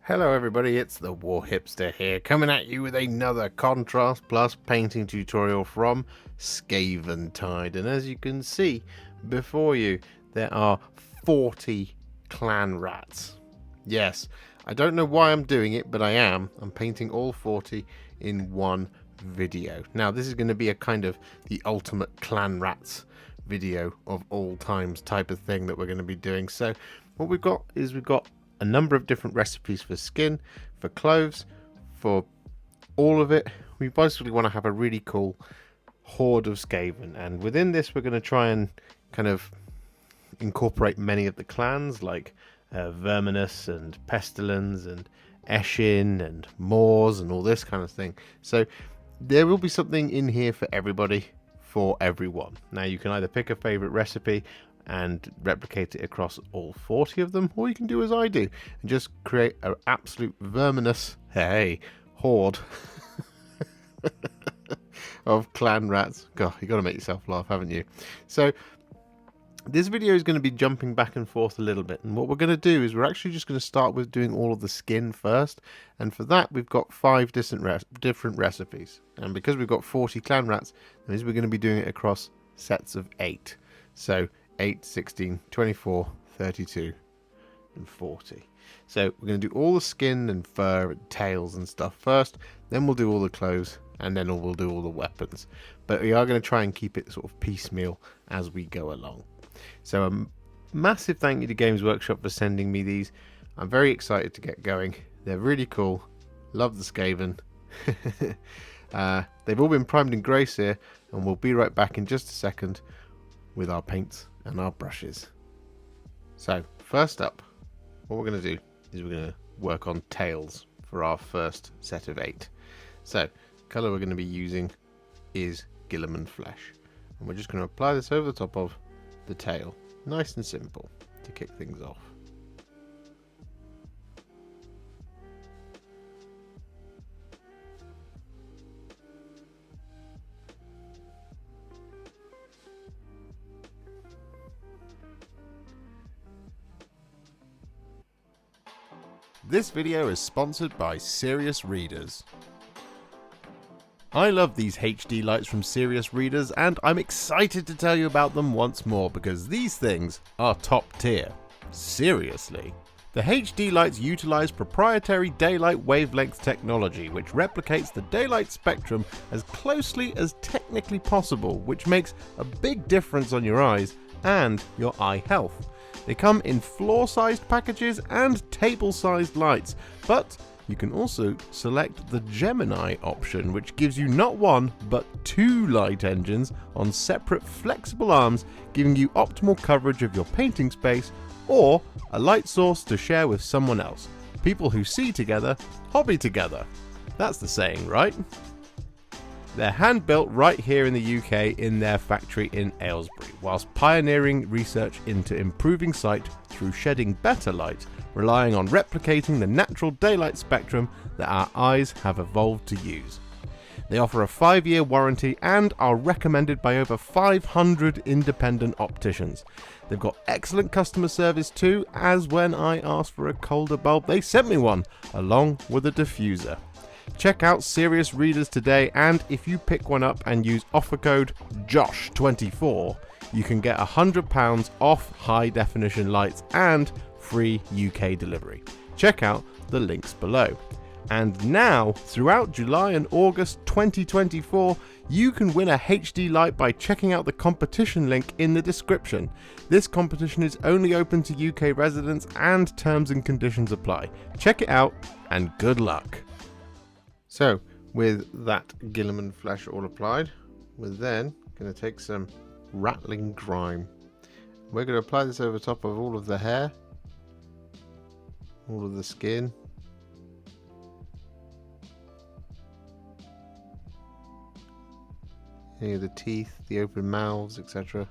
Hello everybody, it's the Warhipster here, coming at you with another Contrast Plus painting tutorial from Skaventide. And as you can see before you, there are 40 Clanrats. Yes, I don't know why I'm doing it, but I am. I'm painting all 40 in one video. Now this is going to be a kind of the ultimate Clanrats video of all times type of thing that we're going to be doing. So what we've got is we've got a number of different recipes for skin, for clothes, for all of it. We basically want to have a really cool horde of Skaven, and within this we're going to try and kind of incorporate many of the clans like Verminus and Pestilens and Eshin and Moors and all this kind of thing. So there will be something in here for everybody, for everyone. Now you can either pick a favorite recipe and replicate it across all 40 of them, or you can do as I do and just create an absolute verminous horde of clan rats. God, you got to make yourself laugh, haven't you? So this video is going to be jumping back and forth a little bit, and what we're going to do is we're actually just going to start with doing all of the skin first, and for that we've got 5 different recipes, and because we've got 40 clan rats, that means we're going to be doing it across sets of 8. So 8, 16, 24, 32, and 40. So we're going to do all the skin and fur and tails and stuff first, then we'll do all the clothes, and then we'll do all the weapons. But we are going to try and keep it sort of piecemeal as we go along. So a massive thank you to Games Workshop for sending me these. I'm very excited to get going. They're really cool. Love the Skaven. They've all been primed in grace here, and we'll be right back in just a second with our paints and our brushes. So first up, what we're going to do is we're going to work on tails for our first set of 8. So the colour we're going to be using is Guilliman Flesh, and we're just going to apply this over the top of the tail, nice and simple to kick things off. This video is sponsored by Serious Readers. I love these HD lights from Serious Readers, and I'm excited to tell you about them once more because these things are top tier. Seriously. The HD lights utilize proprietary daylight wavelength technology which replicates the daylight spectrum as closely as technically possible, which makes a big difference on your eyes and your eye health. They come in floor-sized packages and table-sized lights, but you can also select the Gemini option, which gives you not 1 but 2 light engines on separate flexible arms, giving you optimal coverage of your painting space, or a light source to share with someone else. People who see together, hobby together. That's the saying, right? They're hand-built right here in the UK in their factory in Aylesbury, whilst pioneering research into improving sight through shedding better light, relying on replicating the natural daylight spectrum that our eyes have evolved to use. They offer a 5-year warranty and are recommended by over 500 independent opticians. They've got excellent customer service too, as when I asked for a colder bulb, they sent me one, along with a diffuser. Check out Serious Readers today, and if you pick one up and use offer code JOSH24, you can get £100 off high definition lights and free UK delivery. Check out the links below. And now, throughout July and August 2024, you can win a HD light by checking out the competition link in the description. This competition is only open to UK residents and terms and conditions apply. Check it out and good luck. So, with that Guilliman Flesh all applied, we're then going to take some Ratling Grime. We're going to apply this over top of all of the hair, all of the skin, any of the teeth, the open mouths, etc.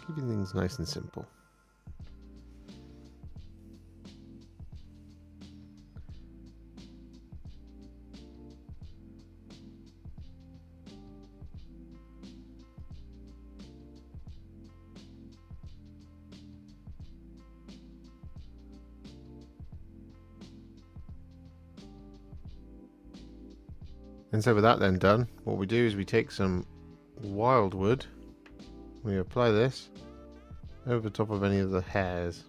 Keeping things nice and simple. And so with that then done, what we do is we take some Wyldwood, we apply this over the top of any of the hairs.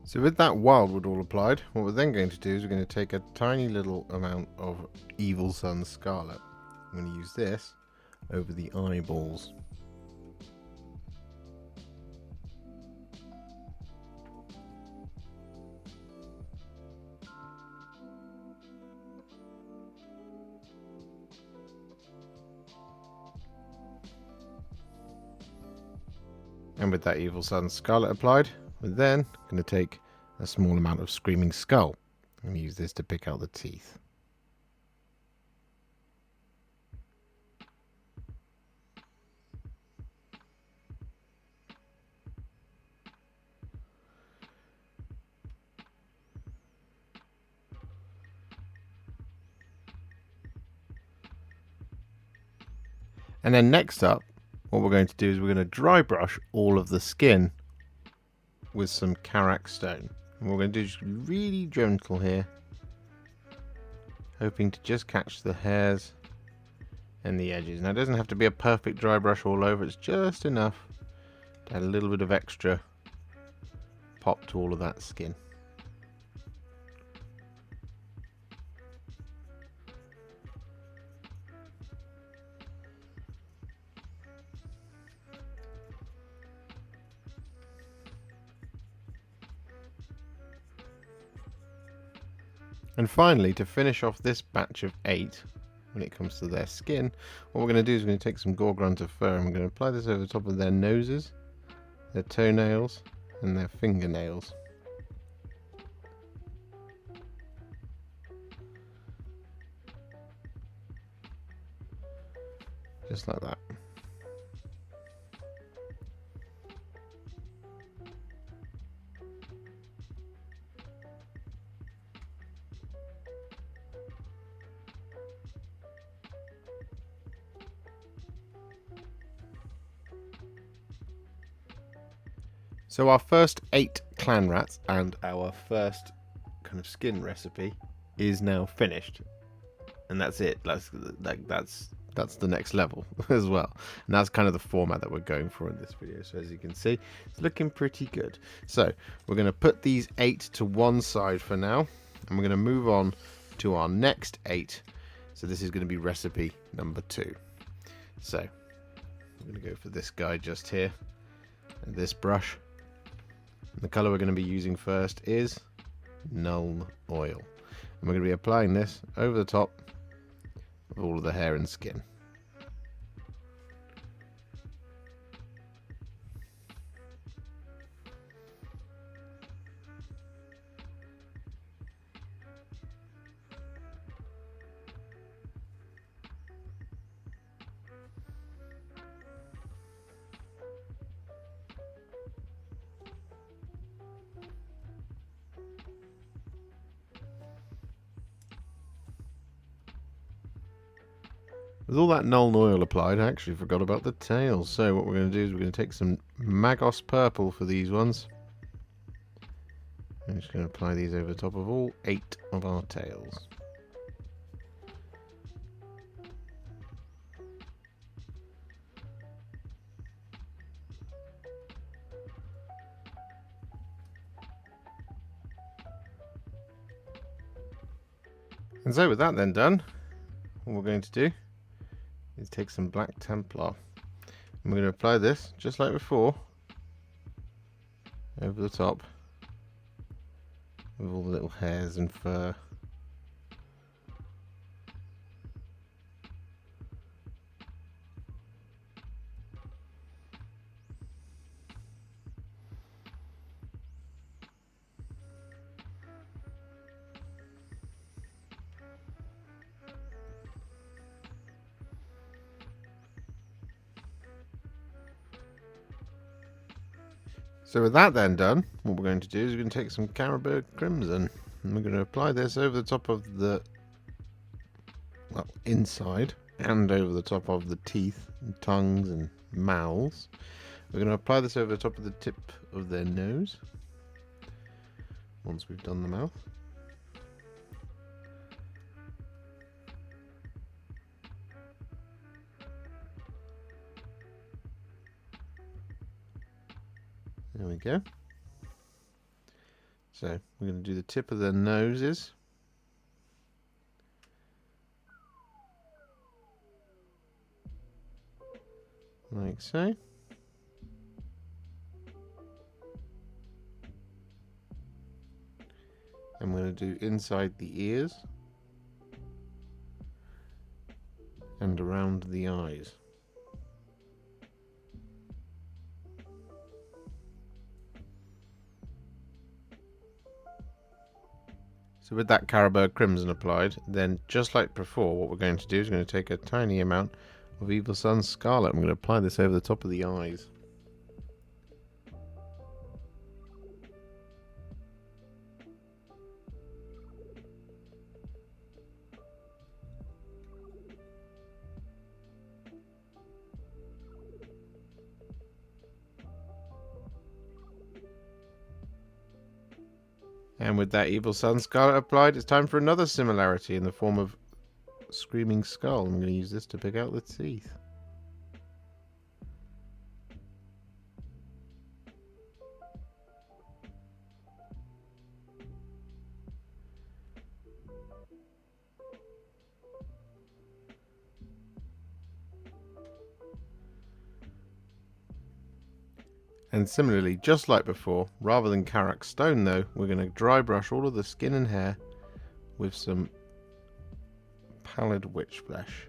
So with that Wyldwood all applied, what we're then going to do is we're going to take a tiny little amount of Evil Sunz Scarlet. I'm going to use this over the eyeballs. And with that Evil Sunz Scarlet applied, we're then going to take a small amount of Screaming Skull and use this to pick out the teeth. And then next up, what we're going to do is we're going to dry brush all of the skin with some Agrax stone. And what we're going to do is really gentle here, hoping to just catch the hairs and the edges. Now it doesn't have to be a perfect dry brush all over, it's just enough to add a little bit of extra pop to all of that skin. And finally, to finish off this batch of 8, when it comes to their skin, what we're going to do is we're going to take some Gore-Grunta Fur and we're going to apply this over the top of their noses, their toenails, and their fingernails. Just like that. So our first 8 Clanrats and our first kind of skin recipe is now finished, and that's it. That's the next level as well, and that's kind of the format that we're going for in this video. So as you can see, it's looking pretty good. So we're going to put these 8 to one side for now, and we're going to move on to our next 8. So this is going to be recipe number 2. So I'm going to go for this guy just here, and this brush. The colour we're going to be using first is Nuln Oil. And we're going to be applying this over the top of all of the hair and skin. With all that Nuln Oil applied, I actually forgot about the tails. So what we're going to do is we're going to take some Magos Purple for these ones. I'm just going to apply these over the top of all 8 of our tails. And so with that then done, what we're going to do is take some black Templar, and we're going to apply this just like before over the top with all the little hairs and fur. So with that then done, what we're going to do is we're going to take some Carroburg Crimson and we're going to apply this over the top of the, well, inside and over the top of the teeth and tongues and mouths. We're going to apply this over the top of the tip of their nose once we've done the mouth. There we go. So we're going to do the tip of their noses. Like so. I'm going to do inside the ears and around the eyes. So with that Carroburg Crimson applied, then just like before, what we're going to do is we're going to take a tiny amount of Evil Sunz Scarlet. I'm going to apply this over the top of the eyes. And with that Evil Sunz Scarlet applied, it's time for another similarity in the form of Screaming Skull. I'm going to use this to pick out the teeth. And similarly, just like before, rather than Karak Stone though, we're going to dry brush all of the skin and hair with some Pallid Witch Flesh.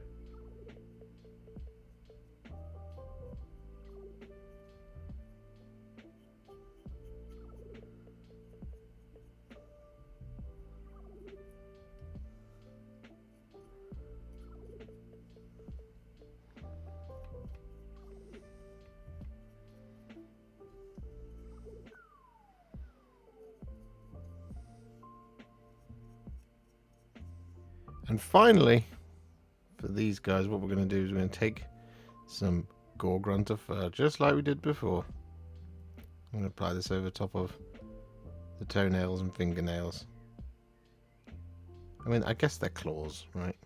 And finally, for these guys, what we're going to do is we're going to take some Gore-Grunta Fur, just like we did before. I'm going to apply this over top of the toenails and fingernails. I mean, I guess they're claws, right?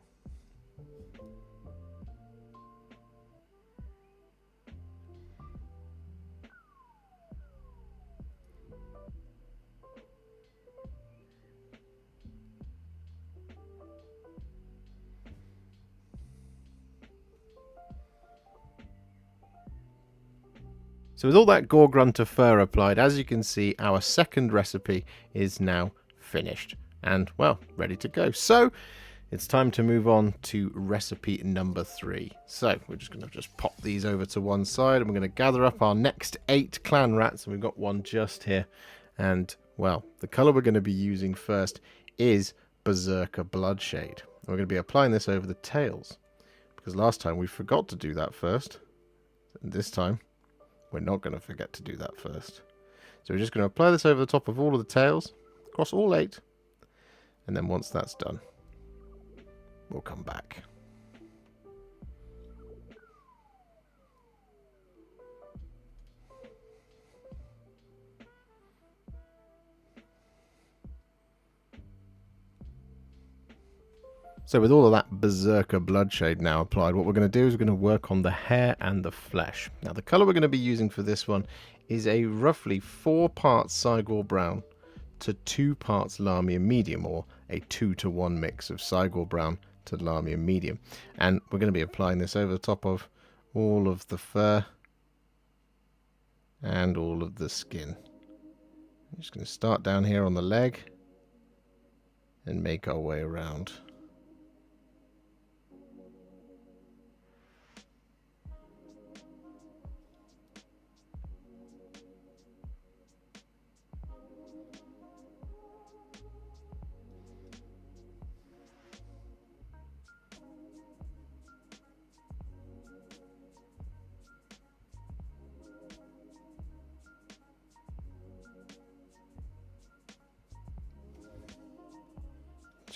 So with all that Gore-Grunta Fur applied, as you can see, our second recipe is now finished and, well, ready to go. So it's time to move on to recipe number 3. So we're just going to pop these over to one side and we're going to gather up our next 8 Clanrats, and we've got one just here. And, well, the colour we're going to be using first is Berserker Bloodshade. And we're going to be applying this over the tails, because last time we forgot to do that first, and this time we're not going to forget to do that first. So we're just going to apply this over the top of all of the tails, across all 8, and then once that's done, we'll come back. So with all of that Berserker Bloodshade now applied, what we're going to do is we're going to work on the hair and the flesh. Now the colour we're going to be using for this one is a roughly 4 parts Cygor Brown to 2 parts Lamia Medium, or a 2-to-1 mix of Cygor Brown to Lamia Medium. And we're going to be applying this over the top of all of the fur and all of the skin. I'm just going to start down here on the leg and make our way around.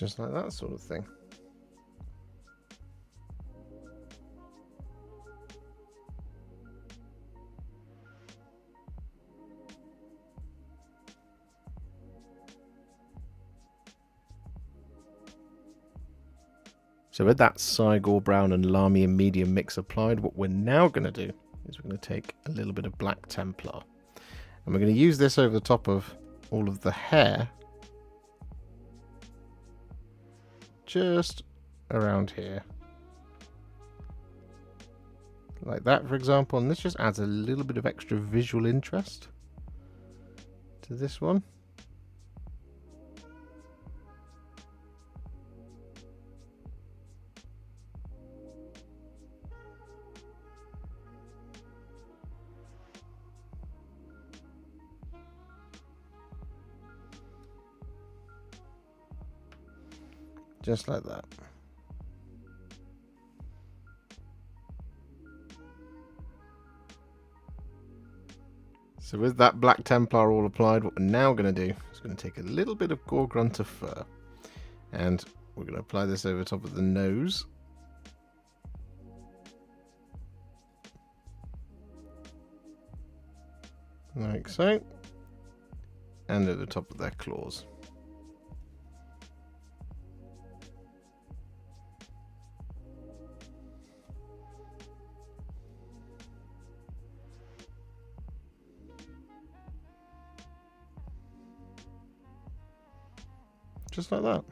Just like that sort of thing. So with that Cygor Brown and Larmian medium mix applied, what we're now going to do is we're going to take a little bit of Black Templar. And we're going to use this over the top of all of the hair. Just around here. Like that, for example. And this just adds a little bit of extra visual interest to this one. Just like that. So with that Black Templar all applied, what we're now going to do is going to take a little bit of Gore-Grunta Fur. And we're going to apply this over top of the nose. Like so. And at the top of their claws. Just like that.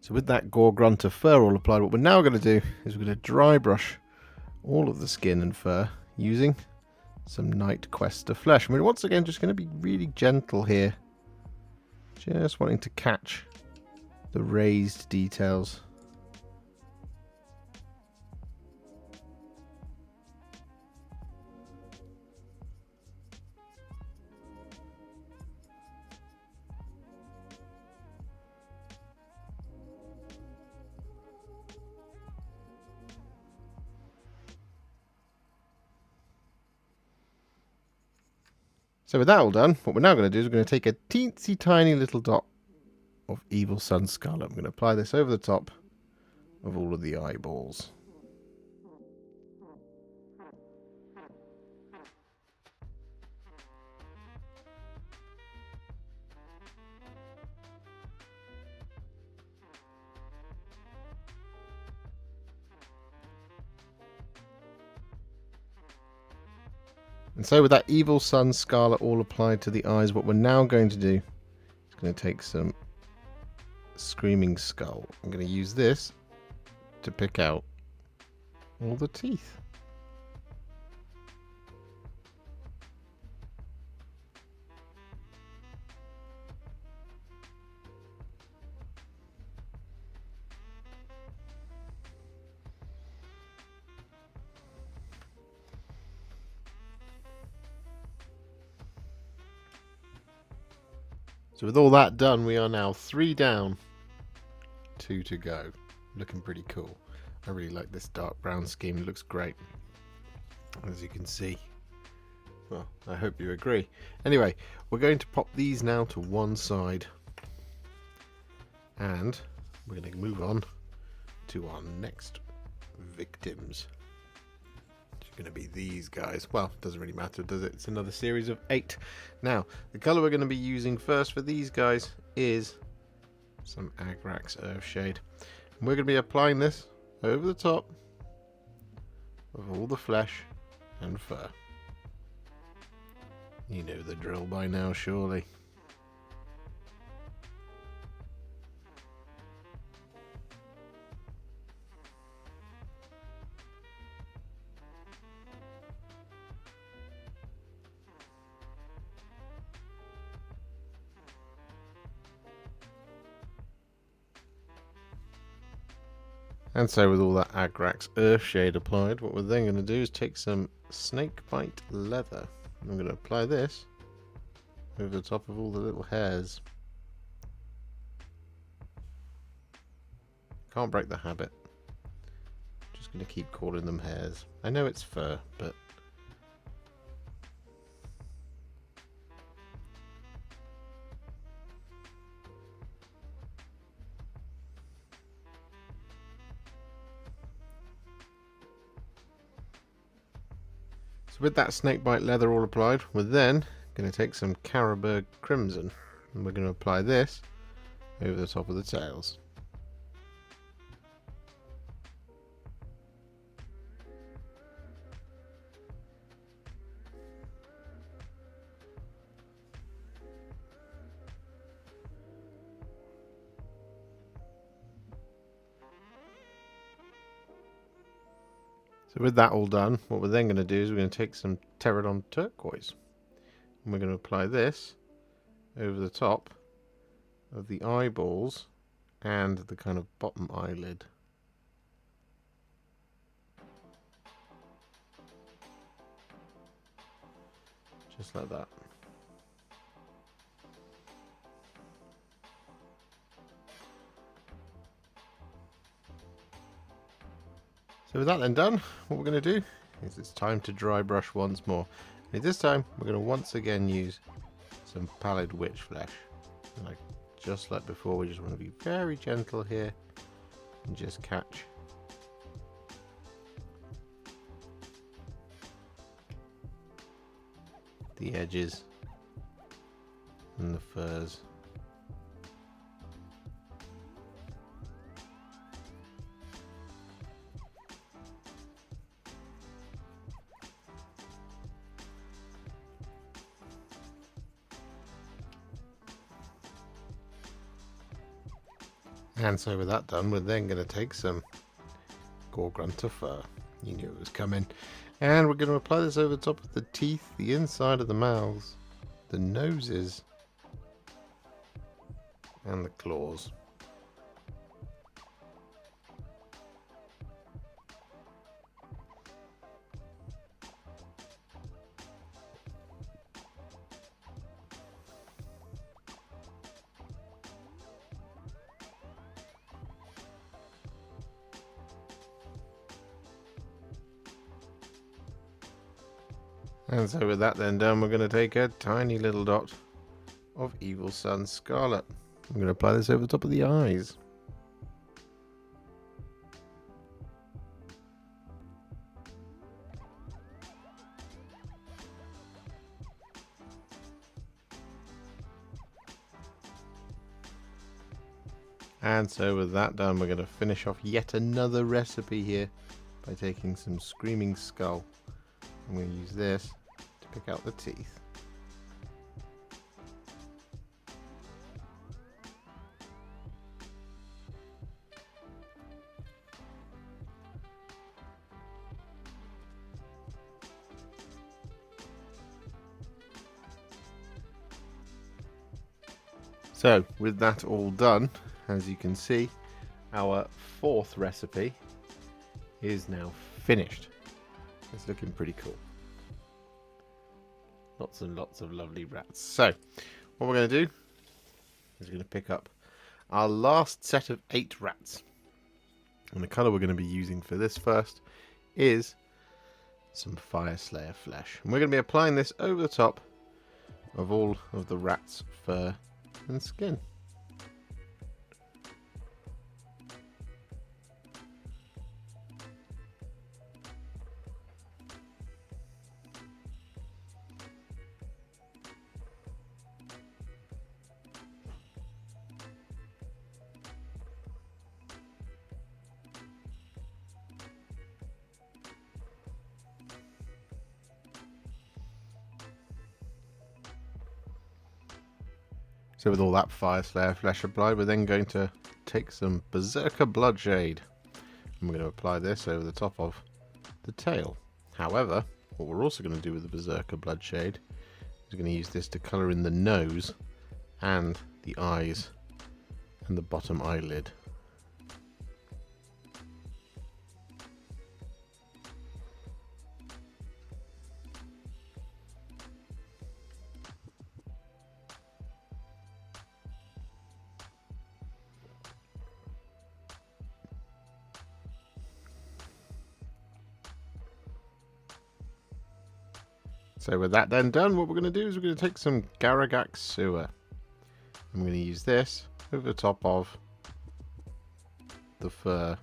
So with that Gore-Grunta Fur all applied, what we're now going to do is we're going to dry brush all of the skin and fur using some Night Quester Flesh. And we're once again just going to be really gentle here. Just wanting to catch the raised details. So with that all done, what we're now going to do is we're going to take a teensy tiny little dot of Evil Sunz Scarlet. I'm going to apply this over the top of all of the eyeballs. And so with that Evil Sunz Scarlet all applied to the eyes, what we're now going to do is going to take some Screaming Skull. I'm going to use this to pick out all the teeth. So with all that done, we are now 3 down, 2 to go. Looking pretty cool. I really like this dark brown scheme. It looks great, as you can see. Well, I hope you agree. Anyway, we're going to pop these now to one side. And we're going to move on to our next victims. Going to be these guys. Well, doesn't really matter, does it? It's another series of 8. Now, the color we're going to be using first for these guys is some Agrax Earthshade. And we're going to be applying this over the top of all the flesh and fur. You know the drill by now, surely. And so with all that Agrax Earthshade applied, what we're then going to do is take some Snakebite Leather. I'm going to apply this over the top of all the little hairs. Can't break the habit. Just going to keep calling them hairs. I know it's fur, but So with that Snakebite Leather all applied, we're then going to take some Carroburg Crimson and we're going to apply this over the top of the tails. So with that all done, what we're then going to do is we're going to take some Terradon Turquoise and we're going to apply this over the top of the eyeballs and the kind of bottom eyelid. Just like that. So with that then done, what we're going to do is it's time to dry brush once more. And this time we're going to once again use some pallid witch flesh. And like, just like before, we just want to be very gentle here and just catch the edges and the furs. And so with that done, we're then going to take some Gore-Grunta Fur. You knew it was coming. And we're going to apply this over the top of the teeth, the inside of the mouths, the noses, and the claws. And so with that then done, we're going to take a tiny little dot of Evil Sunz Scarlet. I'm going to apply this over the top of the eyes. And so with that done, we're going to finish off yet another recipe here by taking some Screaming Skull. I'm going to use this to pick out the teeth. So with that all done, as you can see, our fourth recipe is now finished. It's looking pretty cool. Lots and lots of lovely rats. So what we're going to do is we're going to pick up our last set of 8 rats. And the colour we're going to be using for this first is some Fyreslayer Flesh. And we're going to be applying this over the top of all of the rat's fur and skin. So with all that Fyreslayer Flesh applied, we're then going to take some Berserker Bloodshade and we're going to apply this over the top of the tail. However, what we're also going to do with the Berserker Bloodshade is going to use this to colour in the nose and the eyes and the bottom eyelid. So with that then done, what we're going to do is we're going to take some Garaghak Sewer. I'm going to use this over the top of the fur.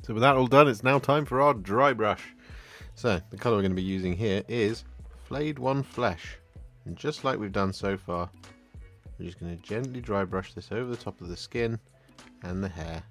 So with that all done, it's now time for our dry brush. So the colour we're going to be using here is Flayed 1 Flesh. And just like we've done so far, we're just going to gently dry brush this over the top of the skin and the hair.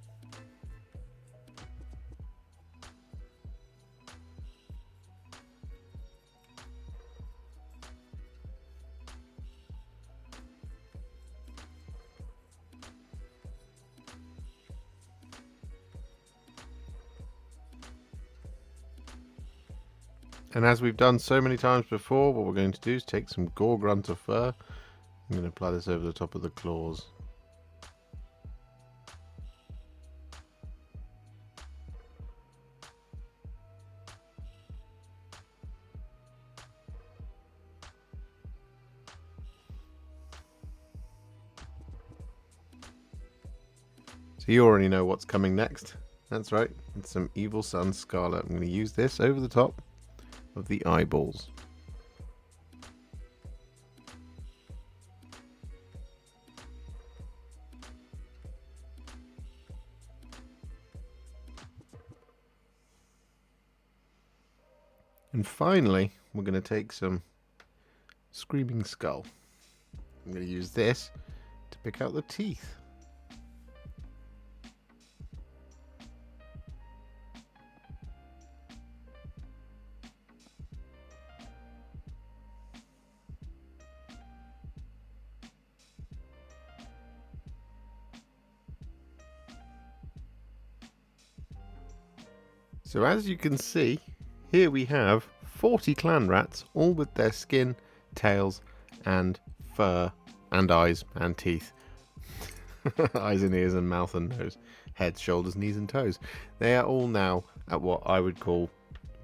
And as we've done so many times before, what we're going to do is take some Gore-Grunta Fur. I'm going to apply this over the top of the claws. So you already know what's coming next. That's right, it's some Evil Sunz Scarlet. I'm going to use this over the top of the eyeballs. And finally, we're going to take some Screaming Skull. I'm going to use this to pick out the teeth. So as you can see, here we have 40 Clanrats, all with their skin, tails, and fur, and eyes, and teeth. Eyes and ears and mouth and nose, heads, shoulders, knees and toes. They are all now at what I would call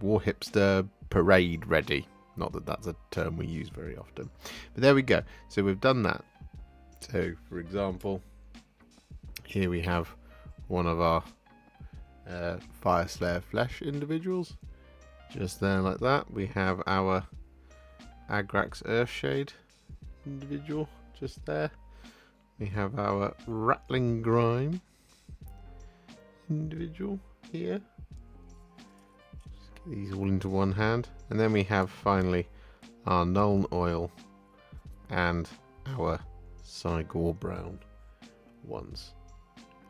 Warhipster parade ready. Not that that's a term we use very often. But there we go. So we've done that. So, for example, here we have one of our Fyreslayer Flesh individuals. Just there like that. We have our Agrax Earthshade individual just there. We have our Ratling Grime individual here. Just get these all into one hand. And then we have finally our Nuln Oil and our Cygor Brown ones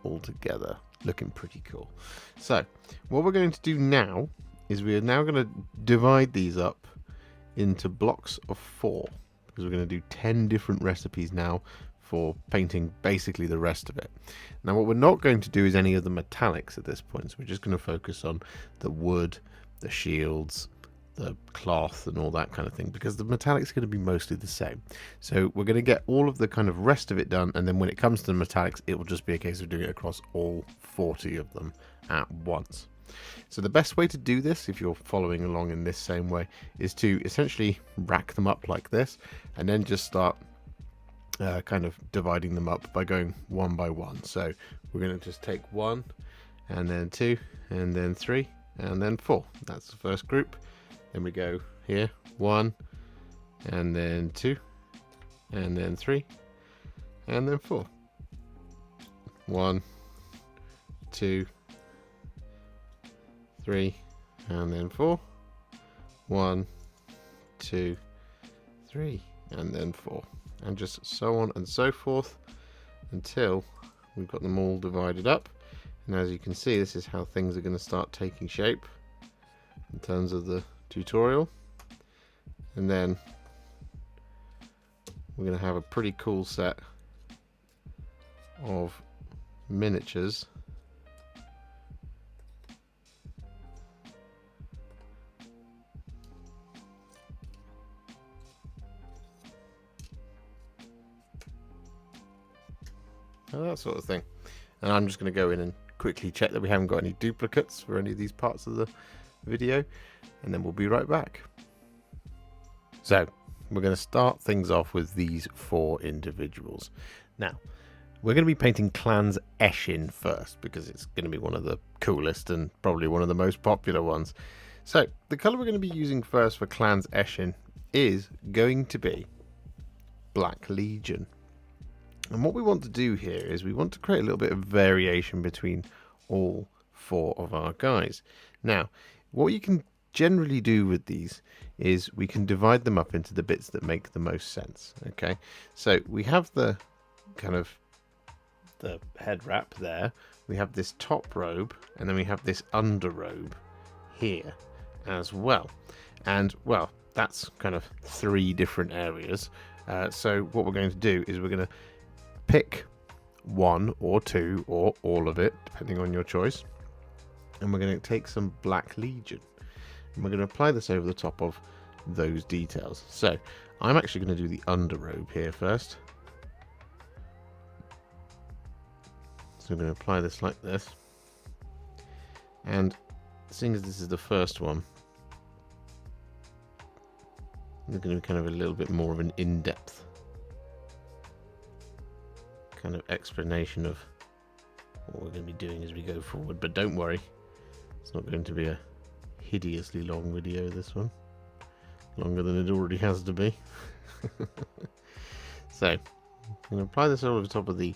all together. Looking pretty cool. So what we're going to do now is we are now going to divide these up into blocks of 4, because we're going to do 10 different recipes now for painting basically the rest of it. Now what we're not going to do is any of the metallics at this point, so we're just going to focus on the wood, the shields, the cloth and all that kind of thing, because the metallic's going to be mostly the same. So we're going to get all of the kind of rest of it done, and then when it comes to the metallics, it will just be a case of doing it across all 40 of them at once. So the best way to do this, if you're following along in this same way, is to essentially rack them up like this, and then just start kind of dividing them up by going one by one. So we're going to just take 1, and then 2, and then 3, and then 4. That's the first group. Then we go here, 1, and then 2, and then 3, and then 4. 1, 2, 3, and then 4. 1, 2, 3, and then 4. And just so on and so forth until we've got them all divided up. And as you can see, this is how things are going to start taking shape in terms of the tutorial. And then we're going to have a pretty cool set of miniatures that sort of thing. And I'm just going to go in and quickly check that we haven't got any duplicates for any of these parts of the video, and then we'll be right back. So we're going to start things off with these 4 individuals. Now we're going to be painting Clans Eshin first, because it's going to be one of the coolest and probably one of the most popular ones. So the colour we're going to be using first for Clans Eshin is going to be Black Legion. And what we want to do here is we want to create a little bit of variation between all 4 of our guys. Now, what you can generally do with these is we can divide them up into the bits that make the most sense. Okay, so we have the kind of the head wrap there, we have this top robe, and then we have this under robe here as well. And well, that's kind of 3 different areas. So what we're going to do is we're going to pick 1 or 2 or all of it, depending on your choice, and we're going to take some Black Legion and we're going to apply this over the top of those details. So I'm actually going to do the underrobe here first. So I'm going to apply this like this, and seeing as this is the first one, there's going to be kind of a little bit more of an in-depth kind of explanation of what we're going to be doing as we go forward. But don't worry, it's not going to be a hideously long video, this one. Longer than it already has to be. So, I'm going to apply this over the top of the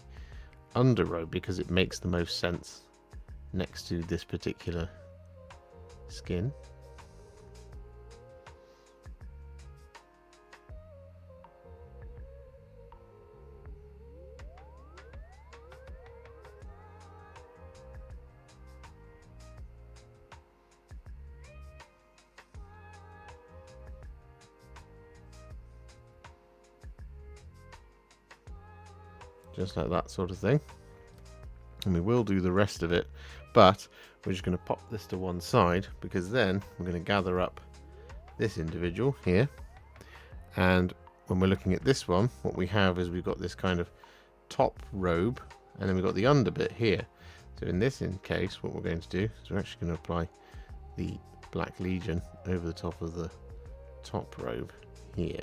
underrobe because it makes the most sense next to this particular skin. Just like that sort of thing. And we will do the rest of it, but we're just going to pop this to one side because then we're going to gather up this individual here. And when we're looking at this one, what we have is we've got this kind of top robe, and then we've got the under bit here. So in this case, what we're going to do is we're actually going to apply the Black Legion over the top of the top robe here.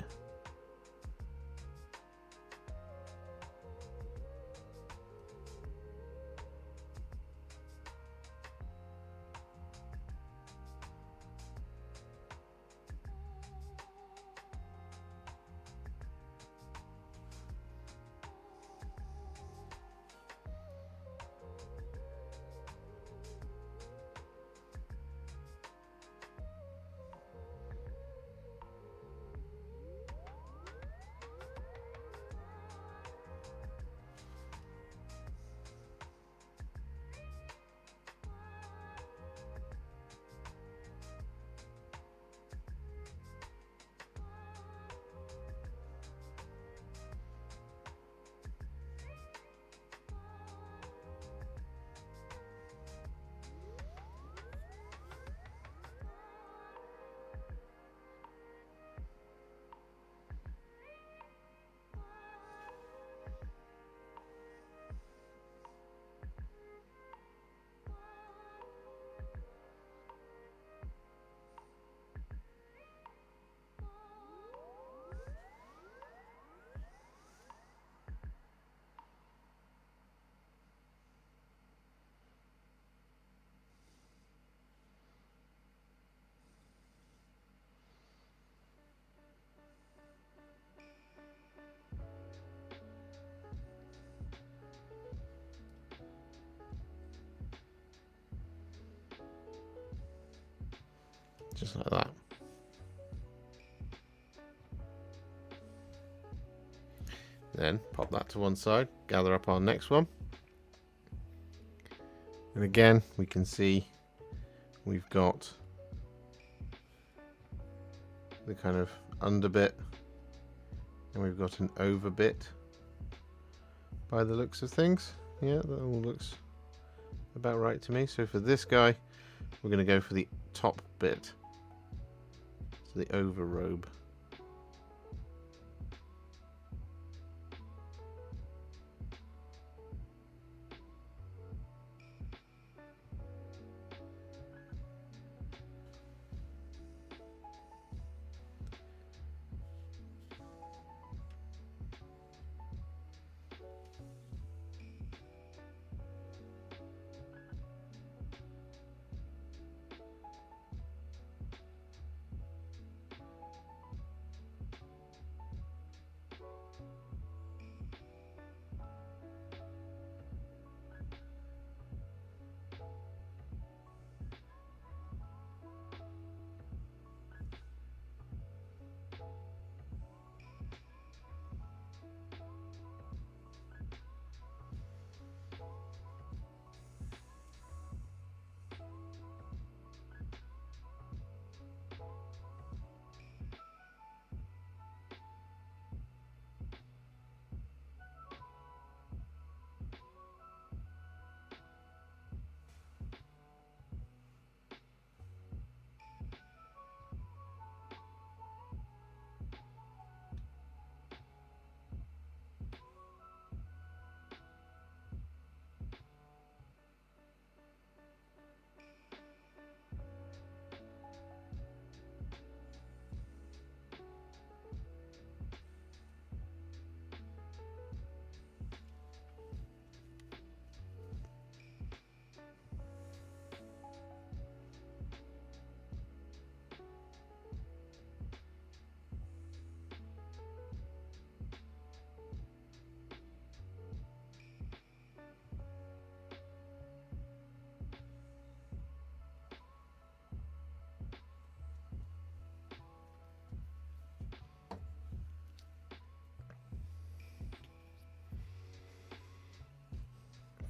Just like that. Then pop that to one side, gather up our next one. And again, we can see we've got the kind of under bit, and we've got an over bit by the looks of things. Yeah, that all looks about right to me. So for this guy, we're going to go for the top bit, so the over robe.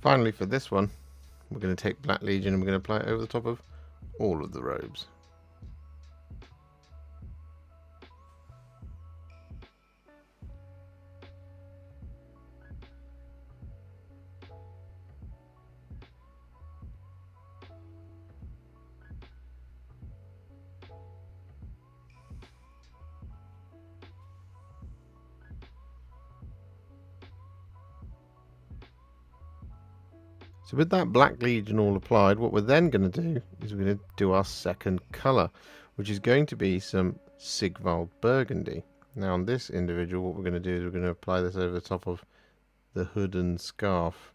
Finally, for this one, we're going to take Black Legion and we're going to apply it over the top of all of the robes. So with that Black Legion all applied, what we're then going to do is we're going to do our second colour, which is going to be some Sigvald Burgundy. Now on this individual, what we're going to do is we're going to apply this over the top of the hood and scarf.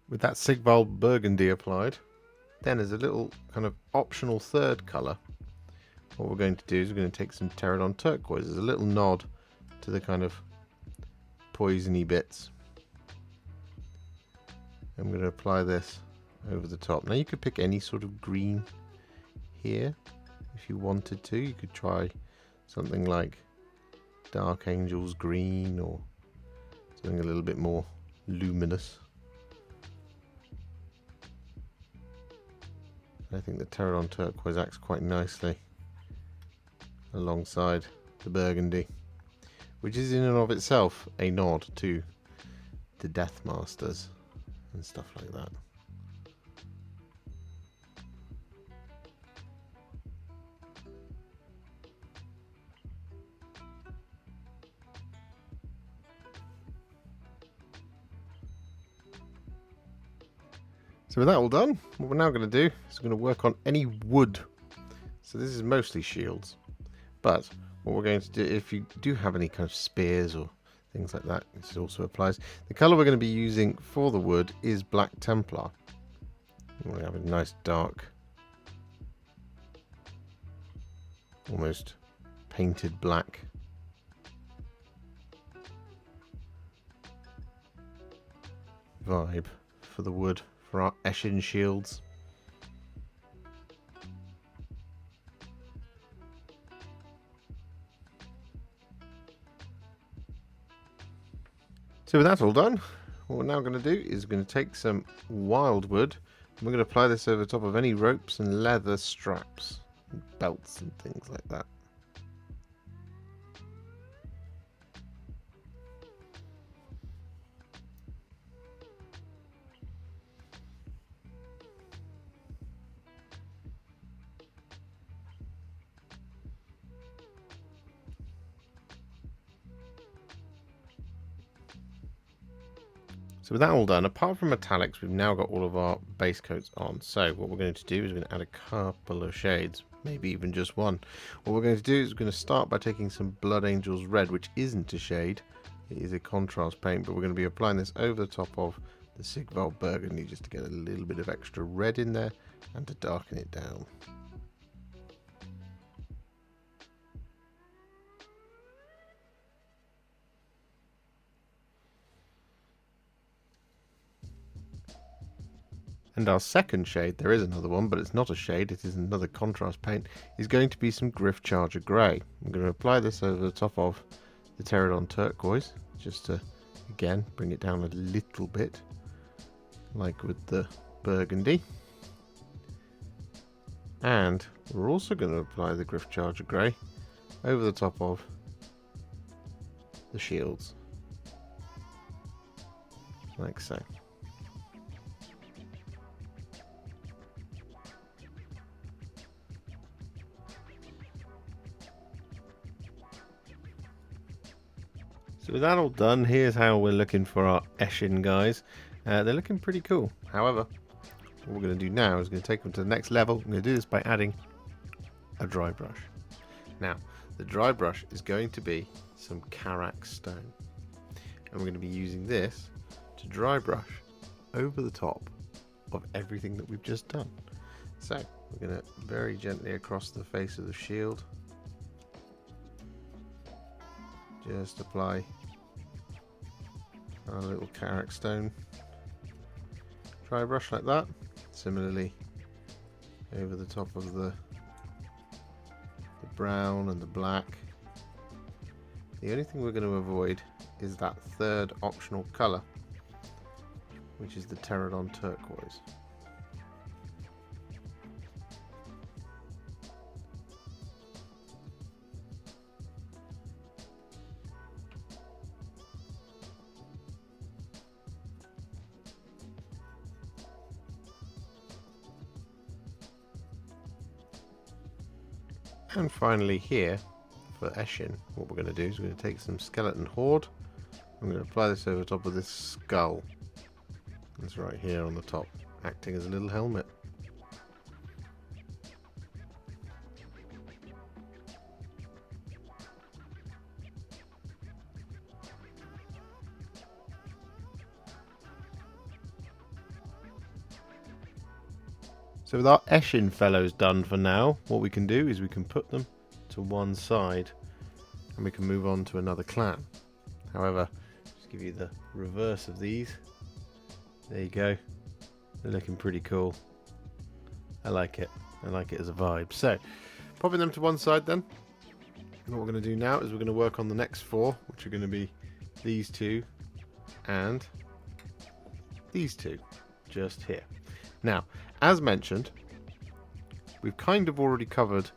With that Sigvald Burgundy applied, then as a little kind of optional third colour, what we're going to do is we're going to take some Terradon Turquoise as a little nod to the kind of poisony bits. I'm going to apply this over the top. Now you could pick any sort of green here if you wanted to. You could try something like Dark Angel's green or something a little bit more luminous. I think the Terradon Turquoise acts quite nicely alongside the Burgundy, which is in and of itself a nod to the Death Masters and stuff like that. So with that all done, what we're now going to do is we're going to work on any wood. So this is mostly shields, but what we're going to do, if you do have any kind of spears or things like that, this also applies. The colour we're going to be using for the wood is Black Templar. We have a nice dark, almost painted black. Vibe for the wood. For our Eshin shields. So with that all done, what we're now going to do is we're going to take some Wyldwood and we're going to apply this over the top of any ropes and leather straps, and belts and things like that. So with that all done, apart from metallics, we've now got all of our base coats on. So what we're going to do is we're going to add a couple of shades, maybe even just one. What we're going to do is we're going to start by taking some Blood Angel's Red, which isn't a shade, it is a contrast paint, but we're going to be applying this over the top of the Sigvald Burgundy just to get a little bit of extra red in there and to darken it down. And our second shade, there is another one, but it's not a shade, it is another contrast paint, is going to be some Gryph-Charger Grey. I'm going to apply this over the top of the Terradon Turquoise, just to, again, bring it down a little bit, like with the Burgundy. And we're also going to apply the Gryph-Charger Grey over the top of the shields, like so. So with that all done, here's how we're looking for our Eshin guys. They're looking pretty cool. However, what we're going to do now is going to take them to the next level. I'm going to do this by adding a dry brush. Now, the dry brush is going to be some Carax stone. And we're going to be using this to dry brush over the top of everything that we've just done. So, we're going to very gently across the face of the shield, Just apply our little Karak stone dry brush like that. Similarly over the top of the brown and the black. The only thing we're going to avoid is that third optional colour, which is the Terradon Turquoise. And finally here, for Eshin, what we're going to do is we're going to take some skeleton horde. I'm going to apply this over top of this skull. It's right here on the top, acting as a little helmet. So with our Eshin fellows done for now, what we can do is we can put them to one side and we can move on to another clan. However, just give you the reverse of these. There you go. They're looking pretty cool. I like it. I like it as a vibe. So, popping them to one side then. What we're going to do now is we're going to work on the next four, which are going to be these two and these two, just here. Now, as mentioned, we've kind of already covered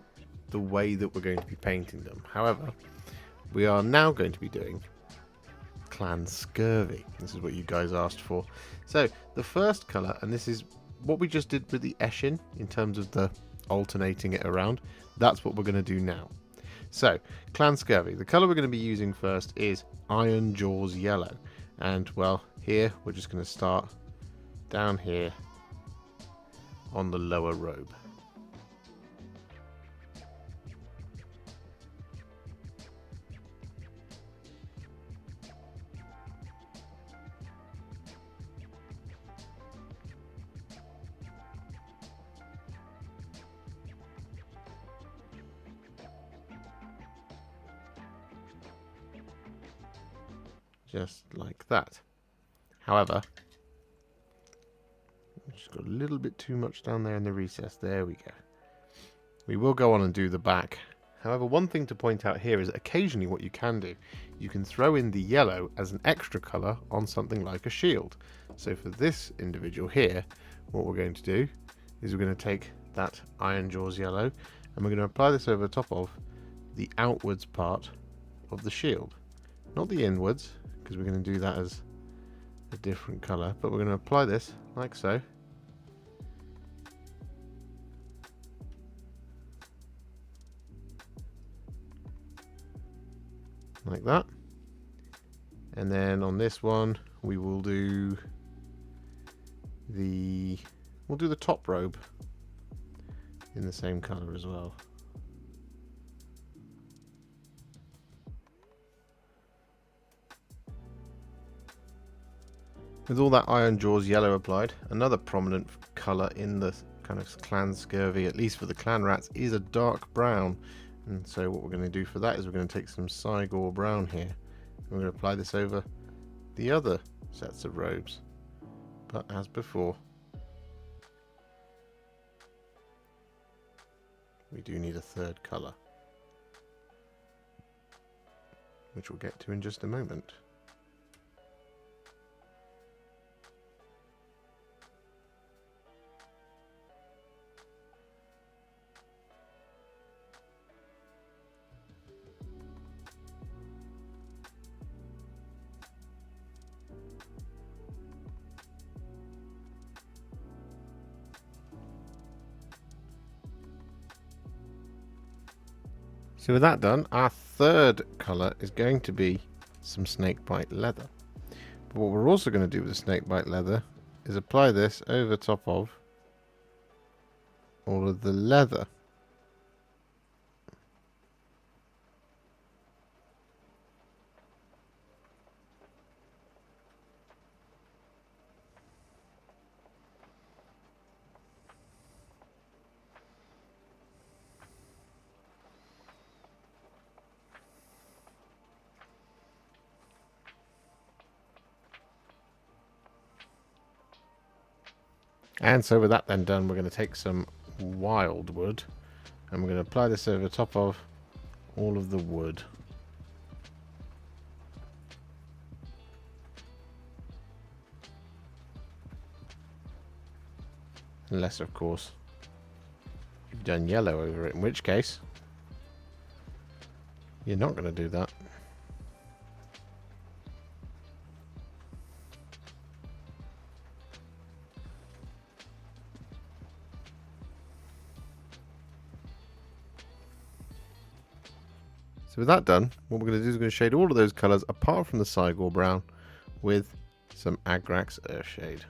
the way that we're going to be painting them. However, we are now going to be doing Clans Skurvy. This is what you guys asked for. So, the first colour, and this is what we just did with the Eshin in terms of the alternating it around, that's what we're going to do now. So, Clans Skurvy, the colour we're going to be using first is Iron Jaws Yellow. And, well, here we're just going to start down here on the lower robe. Just like that. However, just got a little bit too much down there in the recess. There we go. We will go on and do the back. However, one thing to point out here is that occasionally what you can do, you can throw in the yellow as an extra colour on something like a shield. So for this individual here, what we're going to do is we're going to take that Iron Jaws yellow and we're going to apply this over the top of the outwards part of the shield. Not the inwards, because we're going to do that as a different colour, but we're going to apply this like so. Like that. And then on this one we will do the top robe in the same colour as well. With all that Iron Jaws yellow applied, another prominent colour in the kind of Clans Skurvy, at least for the Clanrats, is a dark brown. And so what we're going to do for that is we're going to take some Cygor Brown here. And we're going to apply this over the other sets of robes. But as before, we do need a third colour, which we'll get to in just a moment. So with that done, our third colour is going to be some Snakebite Leather. But what we're also going to do with the Snakebite Leather is apply this over top of all of the leather. And so with that then done, we're going to take some Wyldwood and we're going to apply this over top of all of the wood. Unless, of course, you've done yellow over it, in which case you're not going to do that. So with that done, what we're going to do is we're going to shade all of those colours apart from the Cygor Brown with some Agrax Earthshade.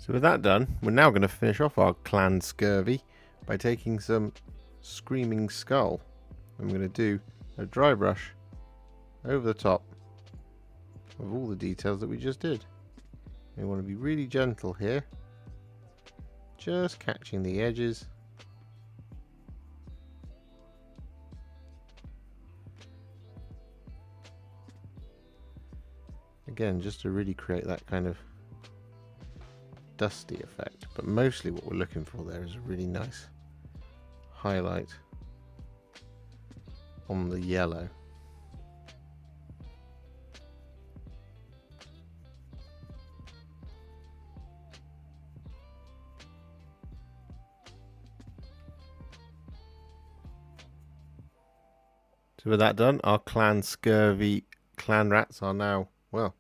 So with that done, we're now going to finish off our Clans Skurvy by taking some Screaming Skull. And we're going to do a dry brush over the top of all the details that we just did. We want to be really gentle here, just catching the edges. Again, just to really create that kind of dusty effect, but mostly what we're looking for there is a really nice highlight on the yellow. So with that done, our Clan Skurvy Clanrats are now, well,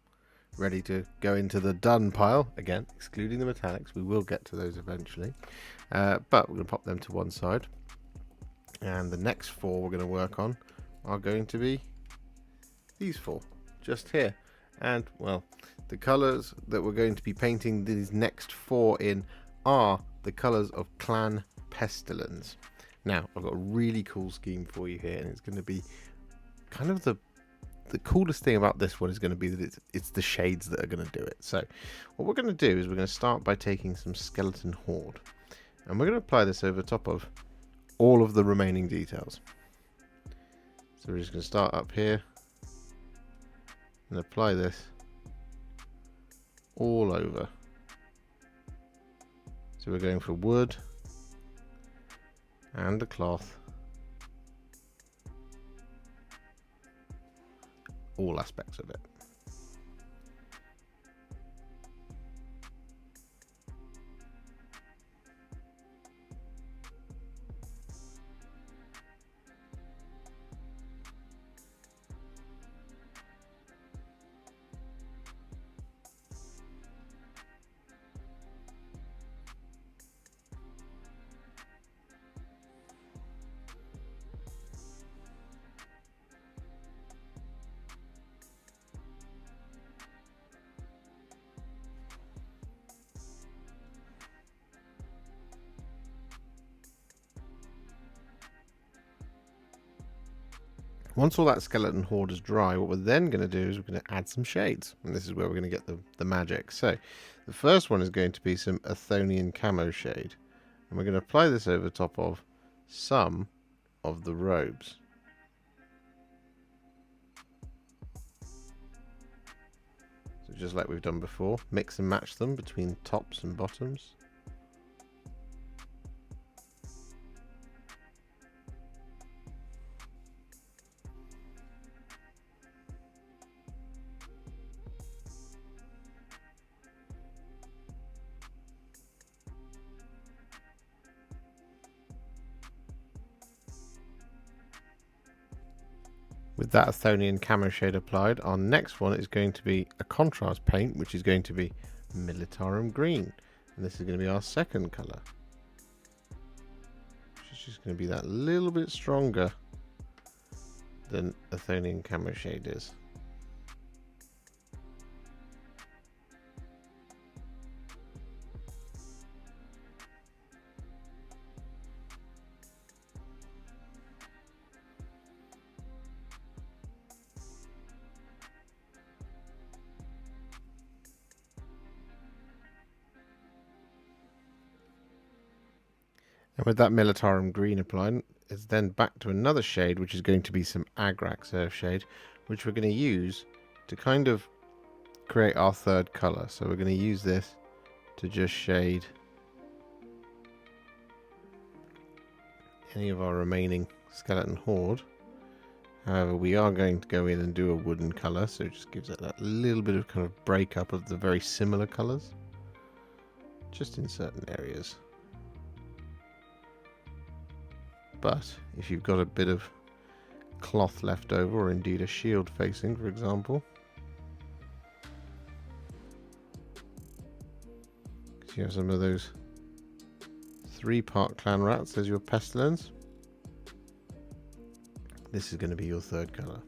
ready to go into the done pile. Again, excluding the metallics, we will get to those eventually, but we're going to pop them to one side, and the next four we're going to work on are going to be these four just here. And well, the colors that we're going to be painting these next four in are the colors of Clan Pestilens. Now I've got a really cool scheme for you here, and it's going to be kind of the coolest thing about this one is going to be that it's the shades that are going to do it. So what we're going to do is we're going to start by taking some Skeleton Horde, and we're going to apply this over top of all of the remaining details. So we're just going to start up here and apply this all over. So we're going for wood and the cloth, all aspects of it. Once all that Skeleton Horde is dry, what we're then going to do is we're going to add some shades. And this is where we're going to get the magic. So the first one is going to be some Athonian Camo shade. And we're going to apply this over top of some of the robes. So just like we've done before, mix and match them between tops and bottoms. With that Athonian Camo shade applied, our next one is going to be a contrast paint, which is going to be Militarum Green. And this is going to be our second colour. which is going to be that little bit stronger than Athonian Camo Shade is. And with that Militarum green applied, it's then back to another shade, which is going to be some Agrax Earthshade, which we're going to use to kind of create our third colour. So we're going to use this to just shade any of our remaining skeleton horde. However, we are going to go in and do a wooden colour, so it just gives it that little bit of kind of breakup of the very similar colours, just in certain areas. But if you've got a bit of cloth left over, or indeed a shield facing, for example, because you have some of those 3-part Clanrats as your Pestilens, this is going to be your third colour.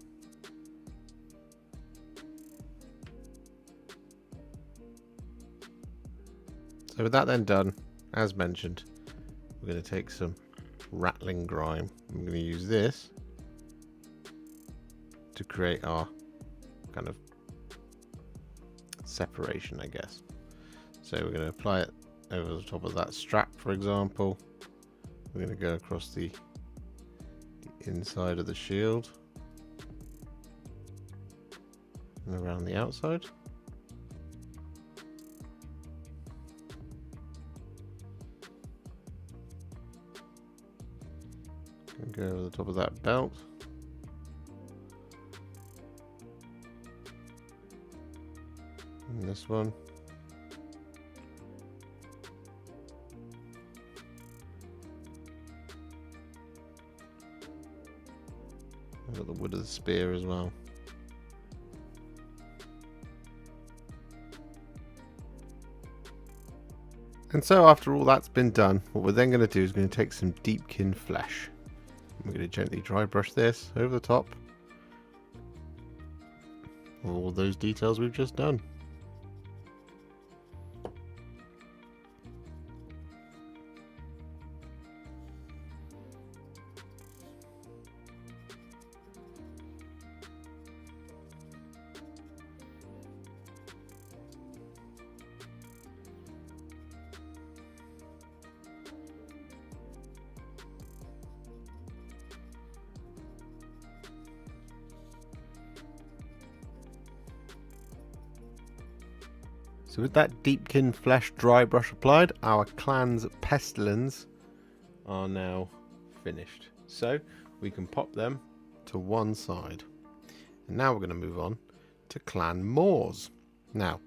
So with that then done, as mentioned, we're going to take some Ratling Grime. I'm going to use this to create our kind of separation, I guess. So we're going to apply it over the top of that strap, for example. We're going to go across the inside of the shield and around the outside. Go over the top of that belt. And this one. I've got the wood of the spear as well. And so after all that's been done, what we're then going to do is going to take some Deepkin Flesh. We're going to gently dry brush this over the top of all those details we've just done. So with that Deepkin Flesh dry brush applied, our Clans Pestilens are now finished. So we can pop them to one side. And now we're going to move on to Clan Moors. Now,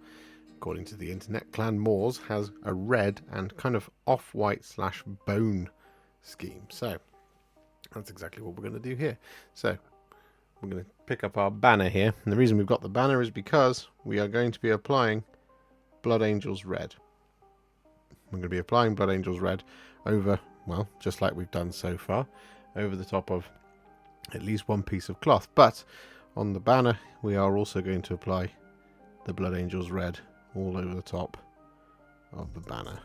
according to the internet, Clan Moors has a red and kind of off-white / bone scheme. So that's exactly what we're going to do here. So we're going to pick up our banner here. And the reason we've got the banner is because we are going to be applying Blood Angels Red. We're going to be applying Blood Angels Red over, well, just like we've done so far, over the top of at least one piece of cloth. But on the banner, we are also going to apply the Blood Angels Red all over the top of the banner.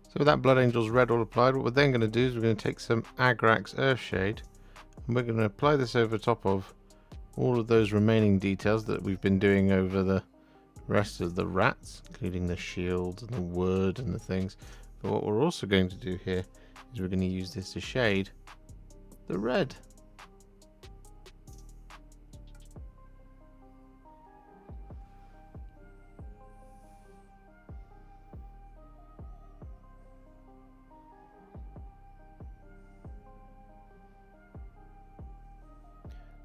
So with that Blood Angels Red all applied, what we're then going to do is we're going to take some Agrax Earthshade and we're going to apply this over top of all of those remaining details that we've been doing over the rest of the rats, including the shields and the wood and the things. But what we're also going to do here is we're going to use this to shade the red.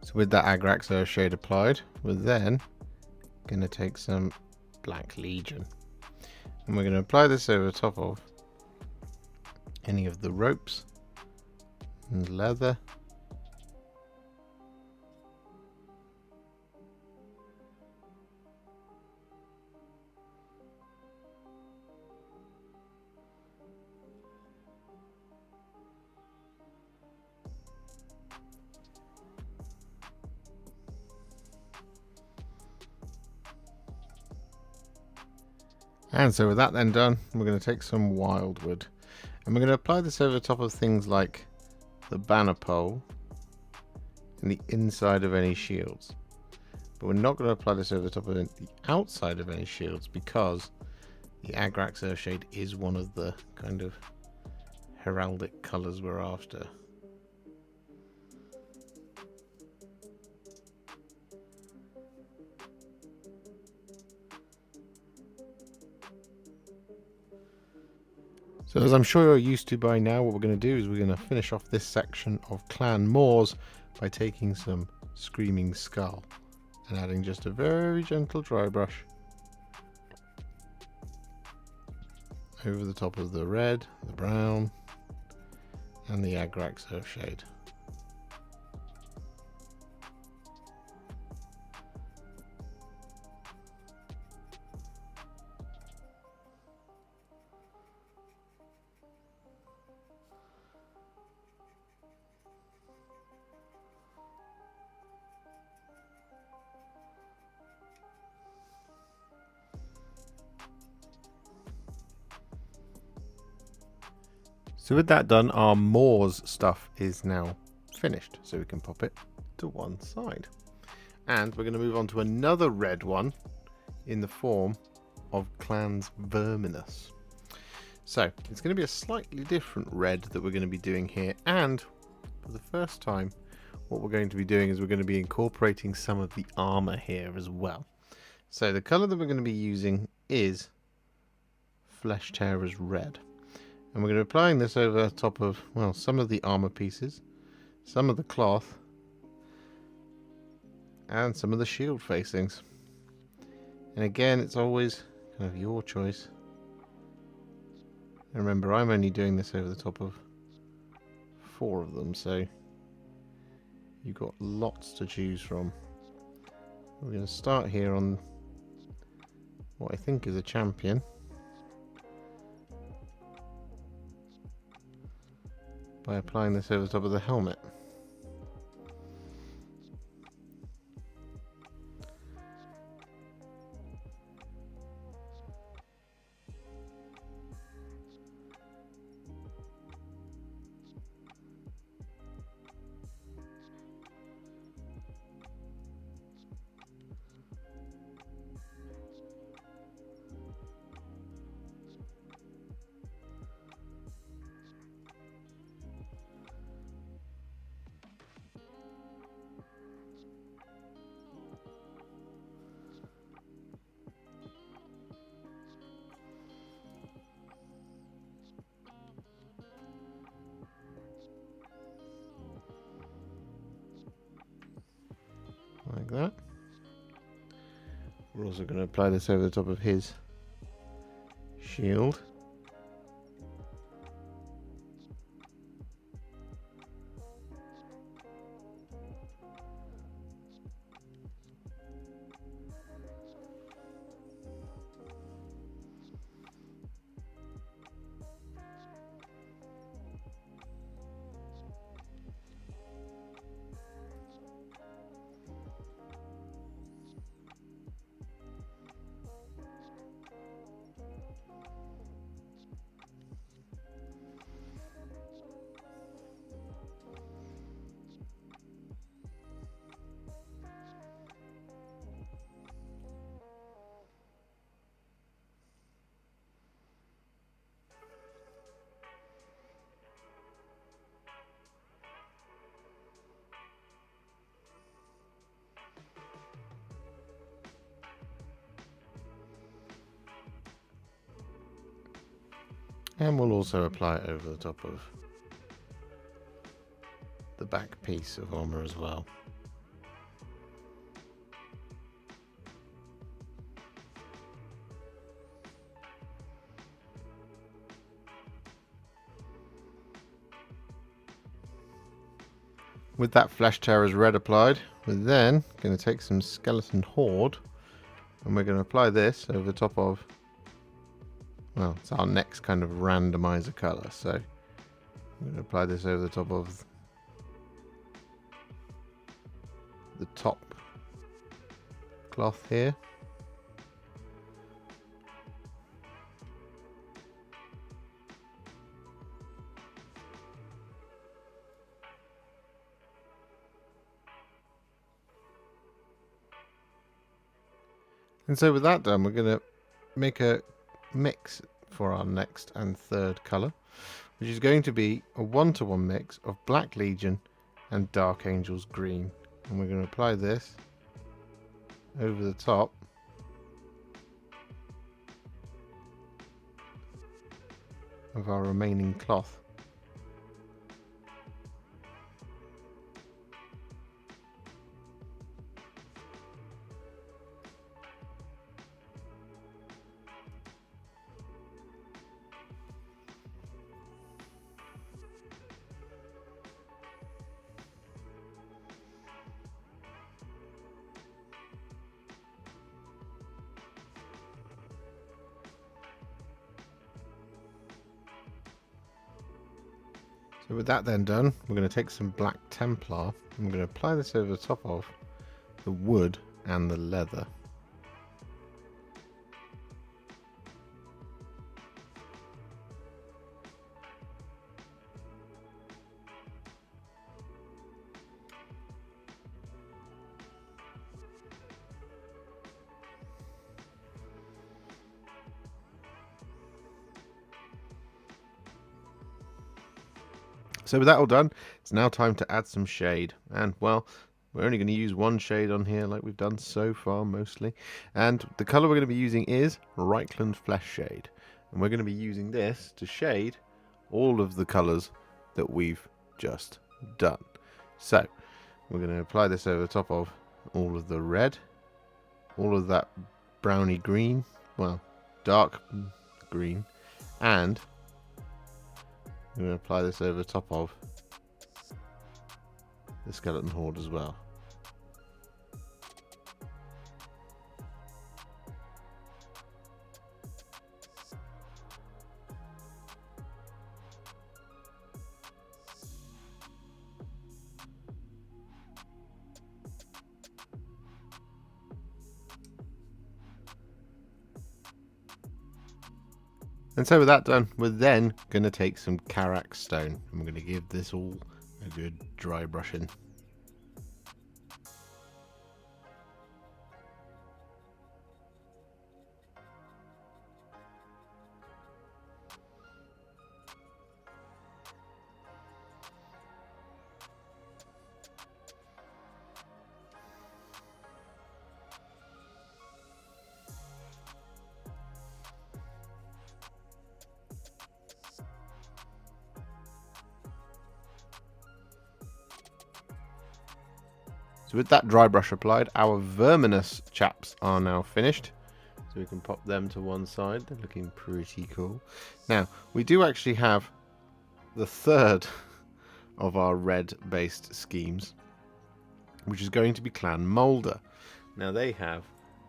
So with that Agrax Earthshade applied, we're then going to take some Black Legion. And we're going to apply this over the top of any of the ropes and leather. And so with that then done, we're going to take some Wyldwood and we're going to apply this over the top of things like the banner pole and the inside of any shields. But we're not going to apply this over the top of the outside of any shields because the Agrax Earthshade is one of the kind of heraldic colours we're after. So as I'm sure you're used to by now, what we're going to do is we're going to finish off this section of Clan Moors by taking some Screaming Skull and adding just a very gentle dry brush over the top of the red, the brown and the Agrax Earthshade. So with that done, our Moors stuff is now finished, so we can pop it to one side. And we're going to move on to another red one in the form of Clans Verminus. So it's going to be a slightly different red that we're going to be doing here, and for the first time what we're going to be doing is we're going to be incorporating some of the armor here as well. So the color that we're going to be using is Flesh Tearer's Red. And we're going to be applying this over top of, well, some of the armor pieces, some of the cloth, and some of the shield facings. And again, it's always kind of your choice. And remember, I'm only doing this over the top of 4 of them, so you've got lots to choose from. We're going to start here on what I think is a champion. By applying this over the top of the helmet. Like that. We're also going to apply this over the top of his shield. And we'll also apply it over the top of the back piece of armor as well. with that Flesh Tearer's red applied, we're then going to take some Skeleton Horde and we're going to apply this over the top of, well, it's our next kind of randomizer colour. So I'm going to apply this over the top of the top cloth here. And so with that done, we're going to make a mix for our next and third colour, which is going to be a 1-to-1 mix of Black Legion and Dark Angels Green. And we're going to apply this over the top of our remaining cloth. So with that then done, we're going to take some Black Templar and we're going to apply this over the top of the wood and the leather. So with that all done, it's now time to add some shade. And well, we're only going to use one shade on here like we've done so far mostly. And the colour we're going to be using is Ratling Flesh Shade. And we're going to be using this to shade all of the colours that we've just done. So we're going to apply this over the top of all of the red, all of that browny green, well, dark green, and I'm going to apply this over the top of the Skeleton Horde as well. And so with that done, we're then going to take some Agrax stone and we're going to give this all a good dry brushing. So with that dry brush applied, our Verminus chaps are now finished. So we can pop them to one side. They're looking pretty cool. Now, we do actually have the third of our red-based schemes, which is going to be Clan Moulder. Now, they have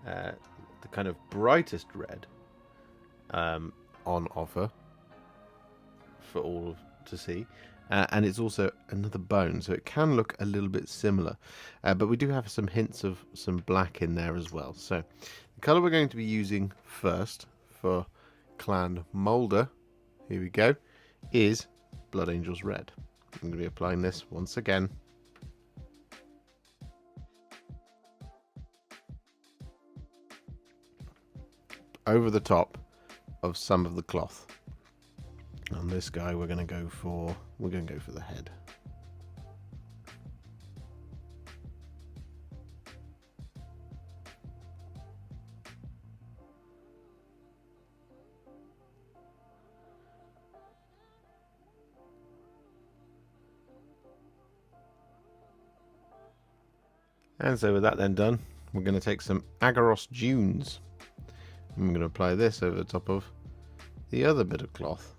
the kind of brightest red on offer for all to see. And it's also another bone, so it can look a little bit similar. But we do have some hints of some black in there as well. So the colour we're going to be using first for Clan Moulder, here we go, is Blood Angels Red. I'm going to be applying this once again. Over the top of some of the cloth. On this guy we're going to go for the head. And so with that then done, we're going to take some Agrax Dunes and we're going to apply this over the top of the other bit of cloth.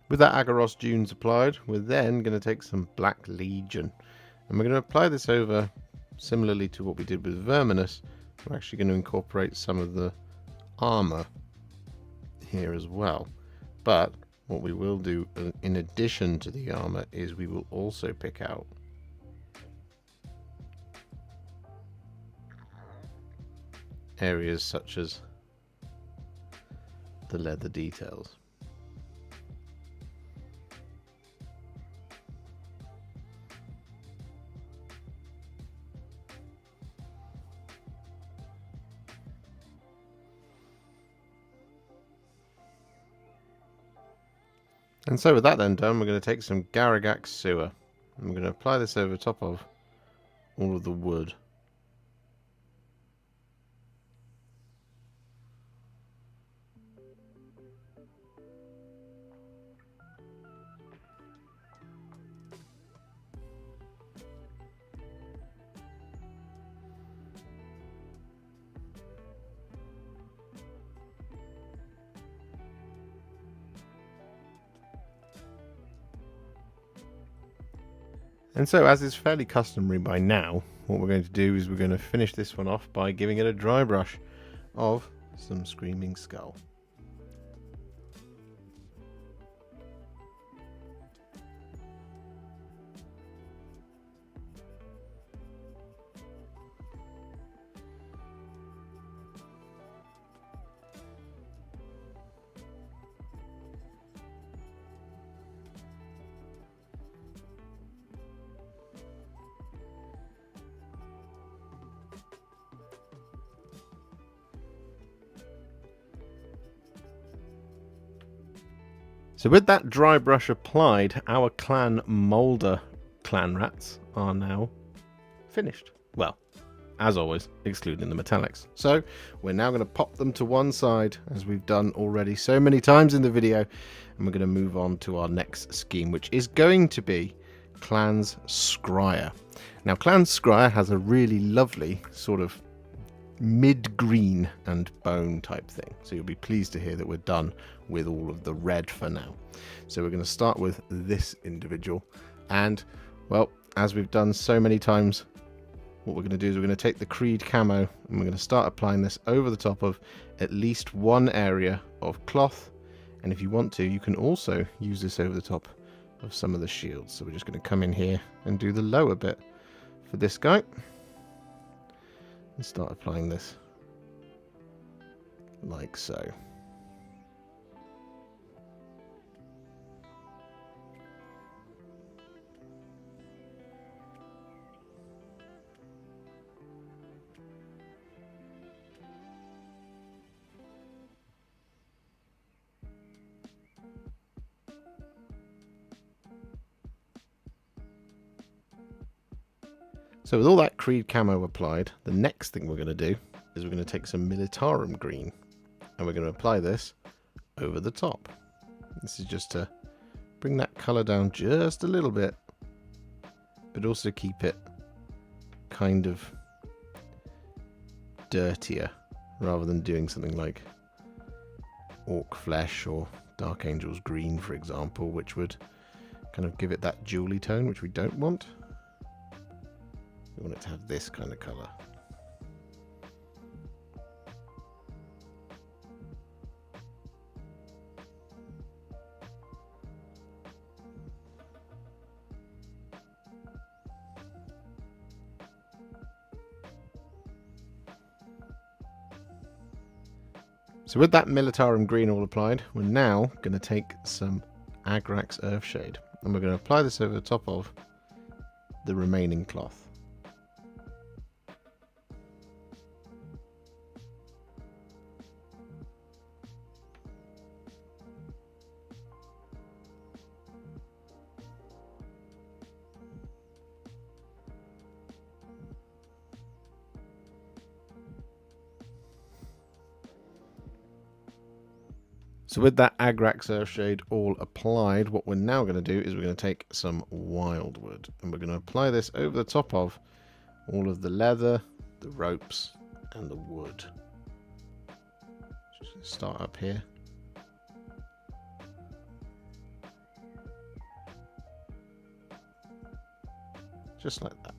With that Agaros Dunes applied, we're then going to take some Black Legion. And we're going to apply this over, similarly to what we did with Verminus. We're actually going to incorporate some of the armor here as well. But what we will do in addition to the armor is we will also pick out areas such as the leather details. And so with that then done, we're going to take some Garaghak sewer. And we're going to apply this over top of all of the wood. And so, as is fairly customary by now, what we're going to do is we're going to finish this one off by giving it a dry brush of some Screaming Skull. So with that dry brush applied, our clan Moulder Clanrats are now finished. Well, as always, excluding the metallics. So we're now going to pop them to one side, as we've done already so many times in the video, and we're going to move on to our next scheme, which is going to be Clans Skryre. Now, Clans Skryre has a really lovely sort of mid-green and bone type thing, so you'll be pleased to hear that we're done with all of the red for now. So we're going to start with this individual, and well, as we've done so many times, what we're going to do is we're going to take the Creed camo and we're going to start applying this over the top of at least one area of cloth, and if you want to, you can also use this over the top of some of the shields. So we're just going to come in here and do the lower bit for this guy and start applying this like so. So with all that Creed camo applied, the next thing we're going to do is we're going to take some Militarum green and we're going to apply this over the top. This is just to bring that colour down just a little bit, but also keep it kind of dirtier rather than doing something like Orc Flesh or Dark Angel's green, for example, which would kind of give it that jewelly tone, which we don't want. We want it to have this kind of colour. So with that Militarum green all applied, we're now going to take some Agrax Earthshade and we're going to apply this over the top of the remaining cloth. So with that Agrax Earthshade all applied, what we're now going to do is we're going to take some Wyldwood and we're going to apply this over the top of all of the leather, the ropes and the wood. Just start up here. just like that.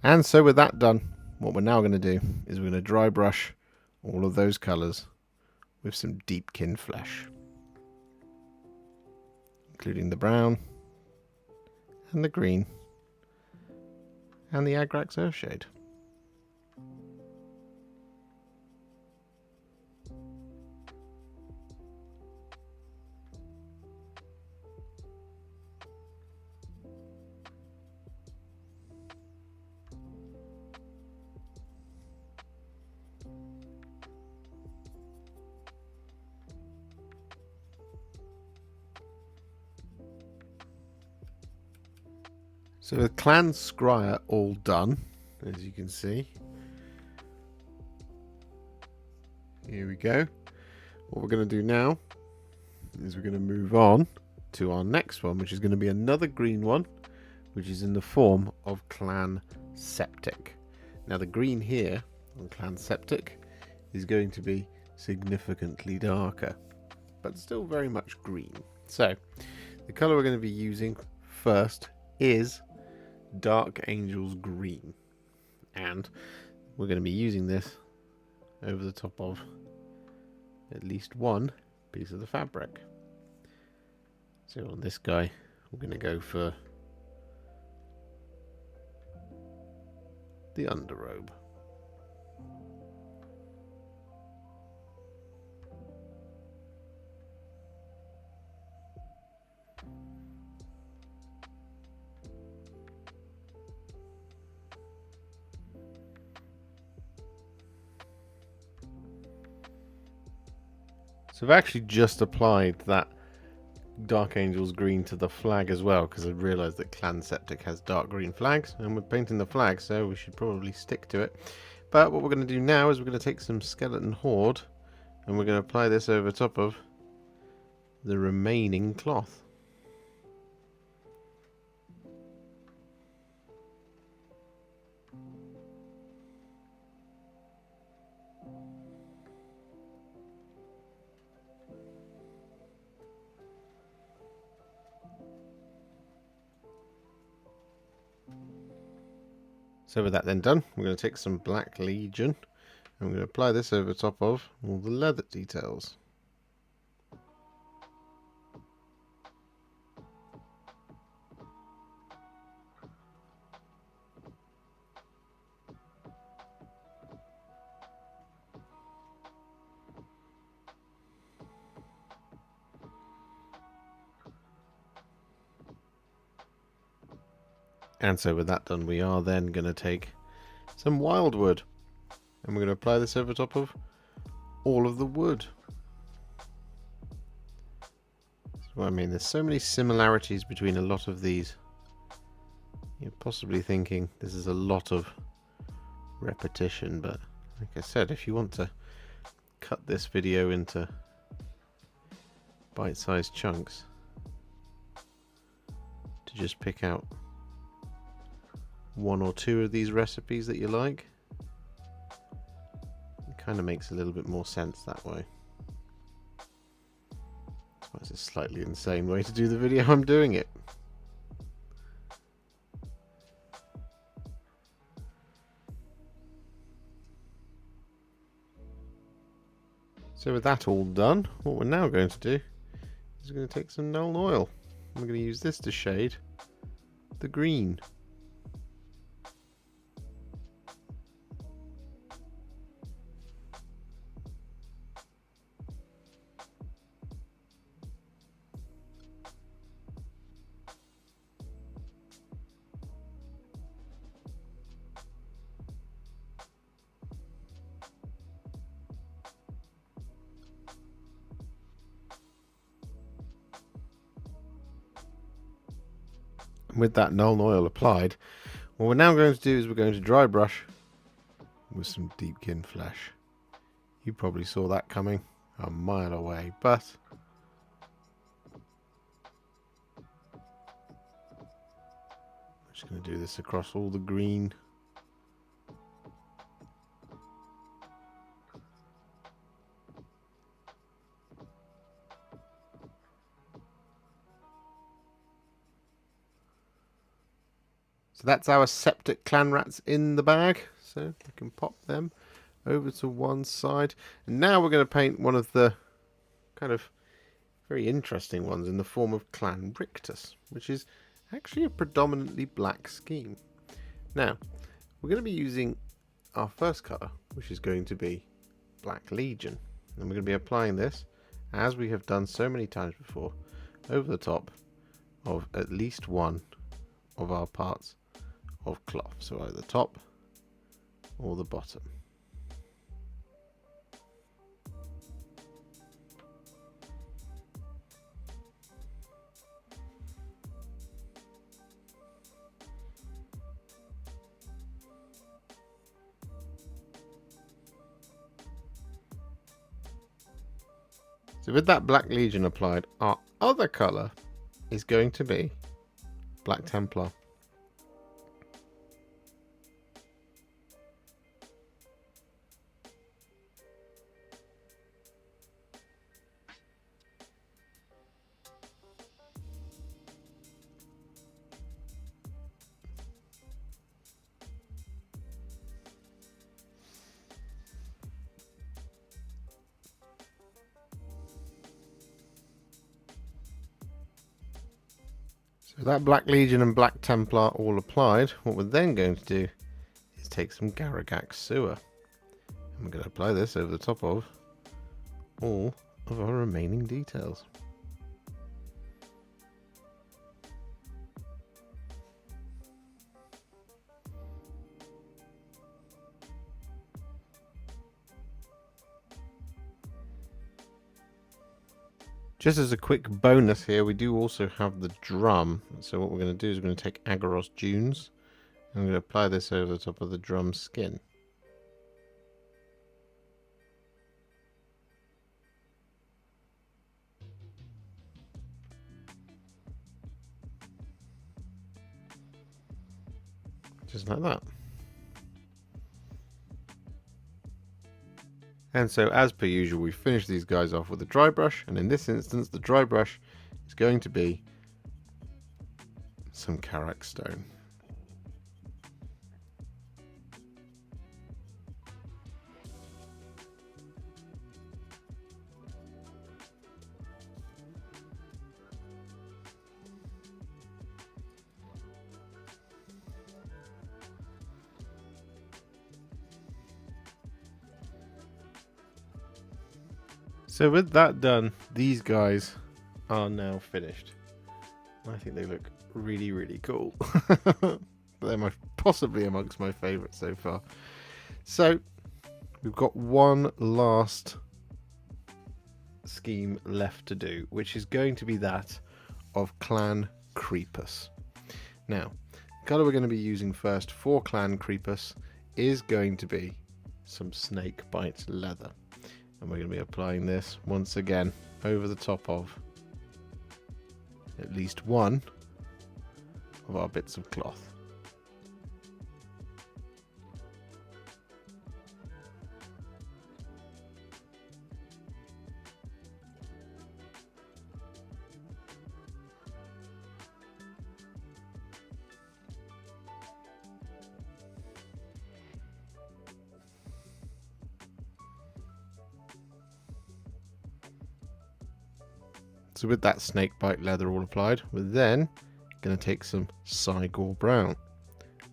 And so with that done, what we're now going to do is we're going to dry brush all of those colours with some Deepkin Flesh, including the brown and the green and the Agrax Earthshade. So with Clans Skurvy all done, as you can see. Here we go. What we're going to do now is we're going to move on to our next one, which is going to be another green one, which is in the form of Clan Septik. Now the green here on Clan Septik is going to be significantly darker, but still very much green. So the colour we're going to be using first is Dark Angel's Green, and we're going to be using this over the top of at least one piece of the fabric. So on this guy we're going to go for the underrobe. So I've actually just applied that Dark Angel's Green to the flag as well, because I realised that Clan Septik has dark green flags, and we're painting the flag, so we should probably stick to it. But what we're going to do now is we're going to take some Skeleton Horde, and we're going to apply this over top of the remaining cloth. So with that then done, we're going to take some Black Legion and we're going to apply this over top of all the leather details. And so with that done, we are then going to take some Wyldwood and we're going to apply this over top of all of the wood. So I mean, there's so many similarities between a lot of these. You're possibly thinking this is a lot of repetition, but like I said, if you want to cut this video into bite-sized chunks to just pick out one or two of these recipes that you like, it kind of makes a little bit more sense that way. It's a slightly insane way to do the video I'm doing it. So with that all done, what we're now going to do is we're going to take some Nuln Oil. I'm going to use this to shade the green. With that Nuln Oil applied, what we're now going to do is we're going to dry brush with some Deepkin Flesh, You probably saw that coming a mile away, but I'm just going to do this across all the green. So that's our Septik Clanrats in the bag. So we can pop them over to one side. And now we're going to paint one of the kind of very interesting ones in the form of Clan Rictus, which is actually a predominantly black scheme. Now, we're going to be using our first colour, which is going to be Black Legion. And we're going to be applying this, as we have done so many times before, over the top of at least one of our parts of cloth. So either the top or the bottom. So with that Black Legion applied, our other colour is going to be Black Templar. So that Black Legion and Black Templar all applied, what we're then going to do is take some Garaghak Sewer. And we're going to apply this over the top of all of our remaining details. Just as a quick bonus here, we do also have the drum. So what we're going to do is we're going to take Agrax Dunes and I'm going to apply this over the top of the drum skin. Just like that. And so, as per usual, we finish these guys off with a dry brush, and in this instance, the dry brush is going to be some Karak stone. So with that done, these guys are now finished. I think they look really, really cool. They're possibly amongst my favourites so far. So we've got one last scheme left to do, which is going to be that of Clan Kreepus. Now, the colour we're going to be using first for Clan Kreepus is going to be some Snakebite Leather. And we're going to be applying this once again over the top of at least one of our bits of cloth. So with that Snakebite Leather all applied, we're then going to take some Cygor Brown.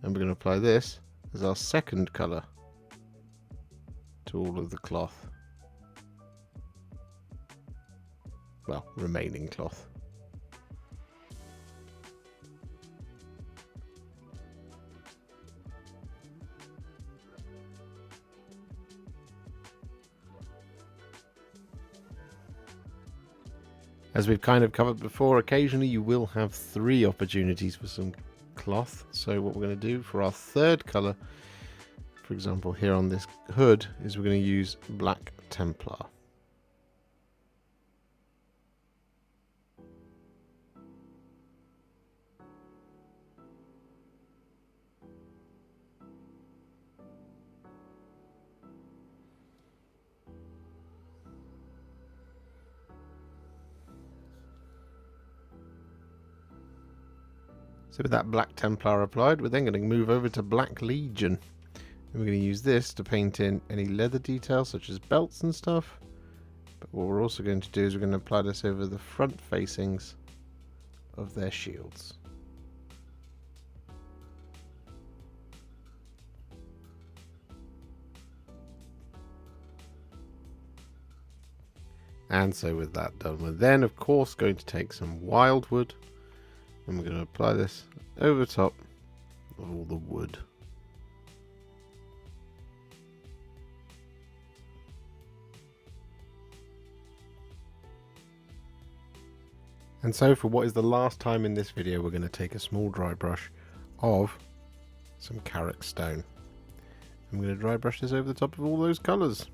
And we're going to apply this as our second colour to all of the cloth. Well, remaining cloth. As we've kind of covered before, occasionally you will have 3 opportunities for some cloth. So what we're going to do for our third colour, for example here on this hood, is we're going to use Black Templar. So with that Black Templar applied, we're then going to move over to Black Legion. And we're going to use this to paint in any leather details such as belts and stuff. But what we're also going to do is we're going to apply this over the front facings of their shields. And so with that done, we're then of course going to take some Wyldwood and we're going to apply this over the top of all the wood. And so for what is the last time in this video, we're going to take a small dry brush of some Carroburg stone. I'm going to dry brush this over the top of all those colours.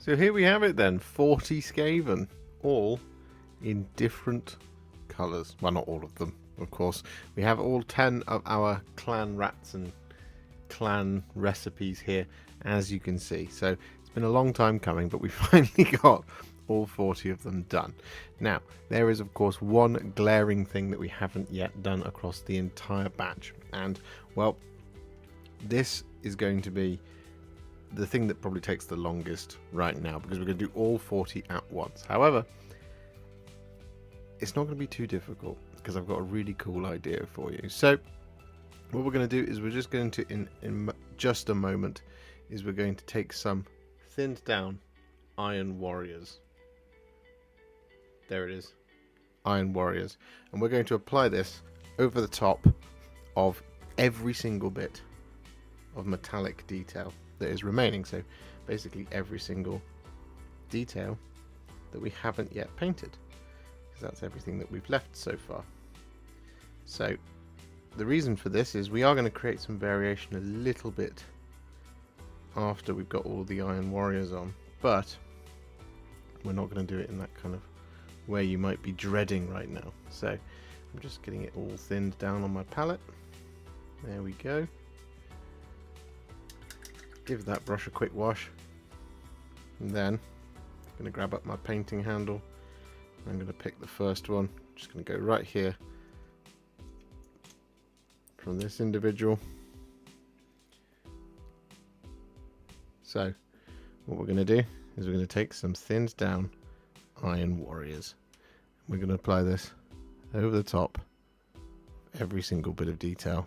So here we have it then, 40 Skaven, all in different colours. Well, not all of them, of course. We have all 10 of our Clanrats and clan recipes here, as you can see. So it's been a long time coming, but we finally got all 40 of them done. Now, there is of course one glaring thing that we haven't yet done across the entire batch. And, well, this is going to be the thing that probably takes the longest right now, because we're going to do all 40 at once. However, it's not going to be too difficult because I've got a really cool idea for you. So what we're going to do is we're just going to, in just a moment, is we're going to take some thinned down Iron Warriors. There it is, Iron Warriors. And we're going to apply this over the top of every single bit of metallic detail that is remaining. So basically every single detail that we haven't yet painted, because that's everything that we've left so far. So the reason for this is we are going to create some variation a little bit after we've got all the Iron Warriors on, but we're not going to do it in that kind of way you might be dreading right now. So I'm just getting it all thinned down on my palette. There we go. Give that brush a quick wash, and then I'm going to grab up my painting handle. I'm going to pick the first one. Just going to go right here from this individual. So what we're going to do is we're going to take some thinned down Iron Warriors. We're going to apply this over the top of every single bit of detail.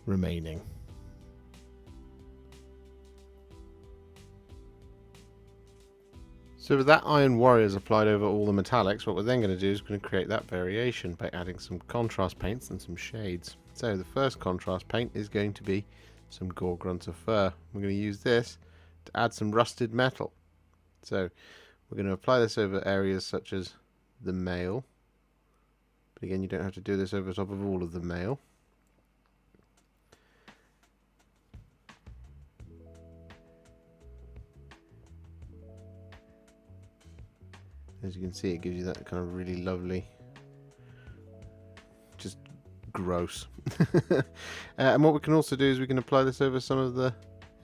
Remaining. So with that Iron Warriors applied over all the metallics, what we're then going to do is we're going to create that variation by adding some contrast paints and some shades. So the first contrast paint is going to be some Gore-Grunta Fur. We're going to use this to add some rusted metal. So we're going to apply this over areas such as the mail. But again, you don't have to do this over the top of all of the mail. As you can see, it gives you that kind of really lovely, just gross. And what we can also do is we can apply this over some of the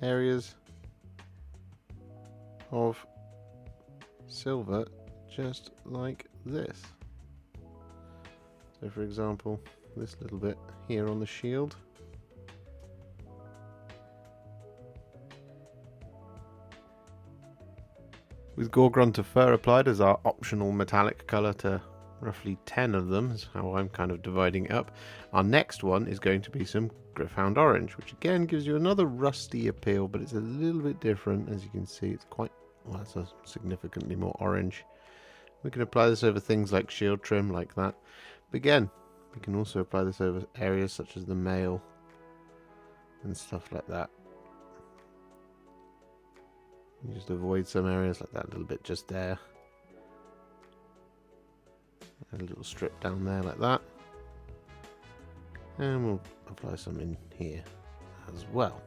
areas of silver, just like this. So for example, this little bit here on the shield. With Gore-Grunta Fur applied as our optional metallic colour to roughly 10 of them, is how I'm kind of dividing it up. Our next one is going to be some Gryph-hound Orange, which again gives you another rusty appeal, but it's a little bit different. As you can see, it's quite, well, it's a significantly more orange. We can apply this over things like shield trim, like that. But again, we can also apply this over areas such as the mail and stuff like that. You just avoid some areas like that little bit just there. A little strip down there like that. And we'll apply some in here as well.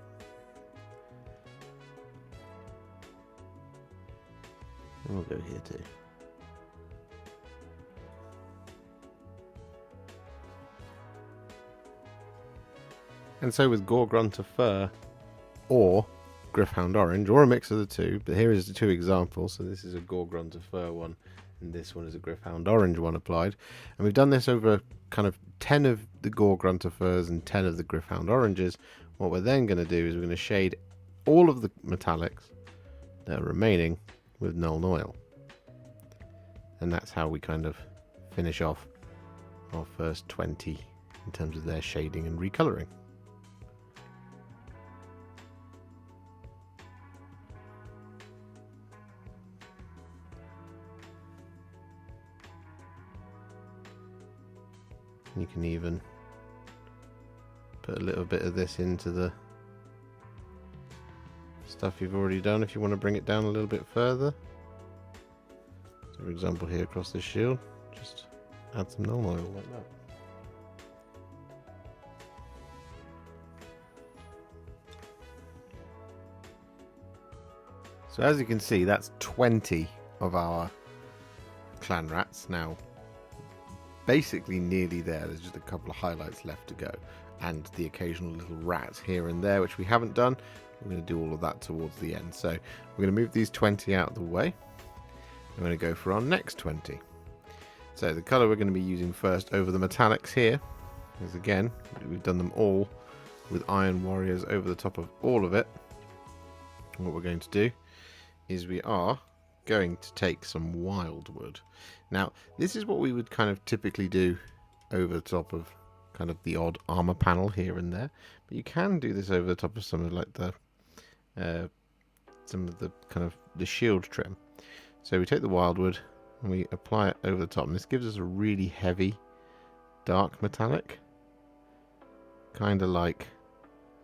And we'll go here too. And so with Gore-Grunta Fur or Gryph-hound Orange, or a mix of the two, but here is the two examples. So this is a Gore-Grunta Fur one, and this one is a Gryph-hound Orange one applied. And we've done this over kind of 10 of the Gore-Grunta Furs and 10 of the Gryph-hound Oranges. What we're then going to do is we're going to shade all of the metallics that are remaining with Nuln Oil. And that's how we kind of finish off our first 20 in terms of their shading and recolouring. You can even put a little bit of this into the stuff you've already done if you want to bring it down a little bit further. So for example here across this shield, just add some Nuln Oil like that. So as you can see, that's 20 of our Clanrats now. Basically nearly there. There's just a couple of highlights left to go, and the occasional little rat here and there which we haven't done. We're going to do all of that towards the end. So we're going to move these 20 out of the way. We're going to go for our next 20. So the colour we're going to be using first over the metallics here is, again, we've done them all with Iron Warriors over the top of all of it. And what we're going to do is we are going to take some Wyldwood. Now this is what we would kind of typically do over the top of kind of the odd armor panel here and there, but you can do this over the top of some of like the some of the kind of the shield trim. So we take the Wyldwood and we apply it over the top, and this gives us a really heavy dark metallic, kind of like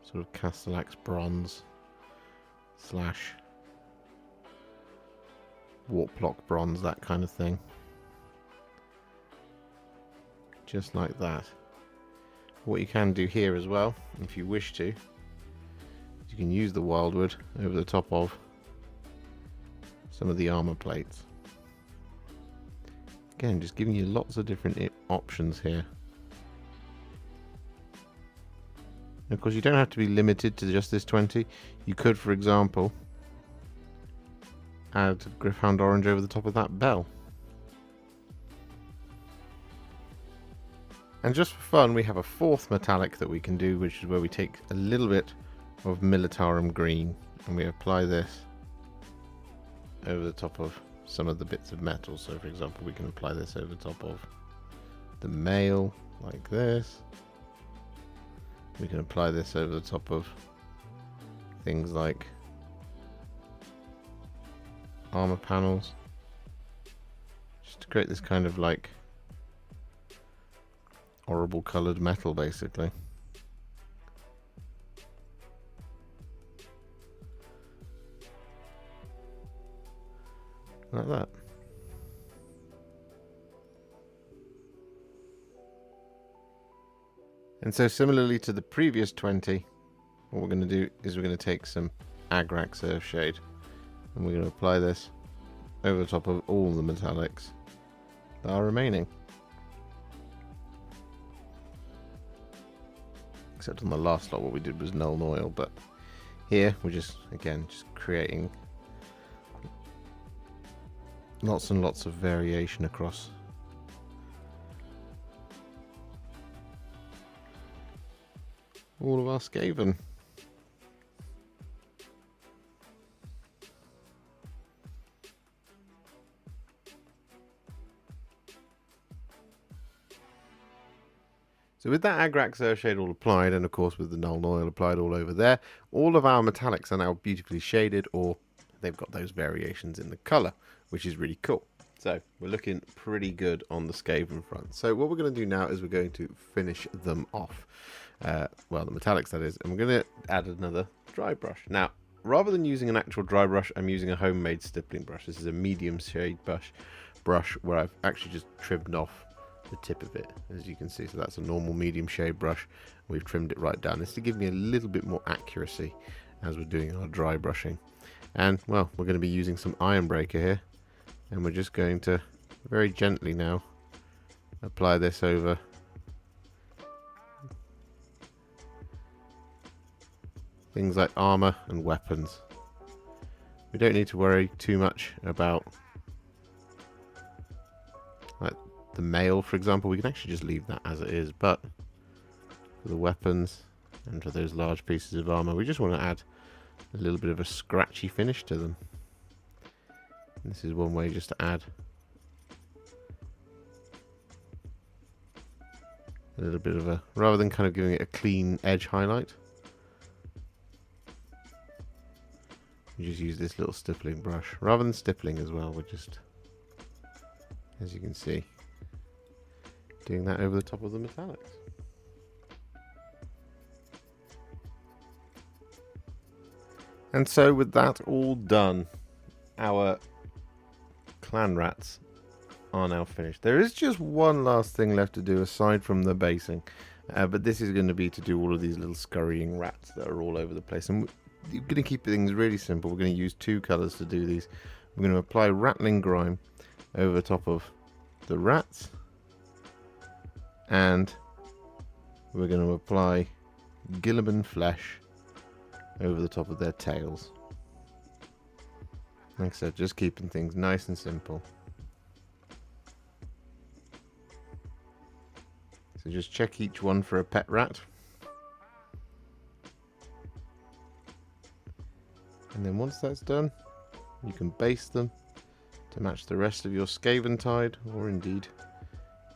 sort of Castellax bronze slash Warplock bronze, that kind of thing. Just like that. What you can do here as well, if you wish to, you can use the Wyldwood over the top of some of the armor plates. Again, just giving you lots of different options here. And of course, you don't have to be limited to just this 20. You could, for example, add Gryph-hound Orange over the top of that bell. And just for fun, we have a fourth metallic that we can do, which is where we take a little bit of Militarum Green and we apply this over the top of some of the bits of metal. So for example, we can apply this over the top of the mail like this. We can apply this over the top of things like armor panels, just to create this kind of like horrible coloured metal, basically. Like that. And so similarly to the previous 20, what we're going to do is we're going to take some Agrax Earthshade and we're going to apply this over the top of all the metallics that are remaining. Except on the last lot what we did was Nuln Oil, but here we're just, again, just creating lots and lots of variation across all of our Skaven. So with that Agrax Earthshade all applied, and of course with the Nuln Oil applied all over there, all of our metallics are now beautifully shaded, or they've got those variations in the colour, which is really cool. So we're looking pretty good on the Skaven front. So what we're going to do now is we're going to finish them off. Well, the metallics that is, and we're going to add another dry brush. Now, rather than using an actual dry brush, I'm using a homemade stippling brush. This is a medium shade brush where I've actually just trimmed off the tip of it, as you can see. So that's a normal medium shade brush. We've trimmed it right down. This to give me a little bit more accuracy as we're doing our dry brushing. And, well, we're going to be using some iron breaker here. And we're just going to very gently now apply this over things like armor and weapons. We don't need to worry too much about like the mail, for example. We can actually just leave that as it is, but for the weapons and for those large pieces of armor, we just want to add a little bit of a scratchy finish to them. And this is one way just to add a little bit of a, rather than kind of giving it a clean edge highlight, we just use this little stippling brush. Rather than stippling as well, we're just, as you can see, doing that over the top of the metallics. And so with that all done, our Clanrats are now finished. There is just one last thing left to do aside from the basing, but this is going to be to do all of these little scurrying rats that are all over the place. And we're going to keep things really simple. We're going to use two colours to do these. We're going to apply Ratling Grime over the top of the rats, and we're going to apply Guilliman Flesh over the top of their tails. Like I said, just keeping things nice and simple. So just check each one for a pet rat. And then once that's done, you can base them to match the rest of your Skaventide, or indeed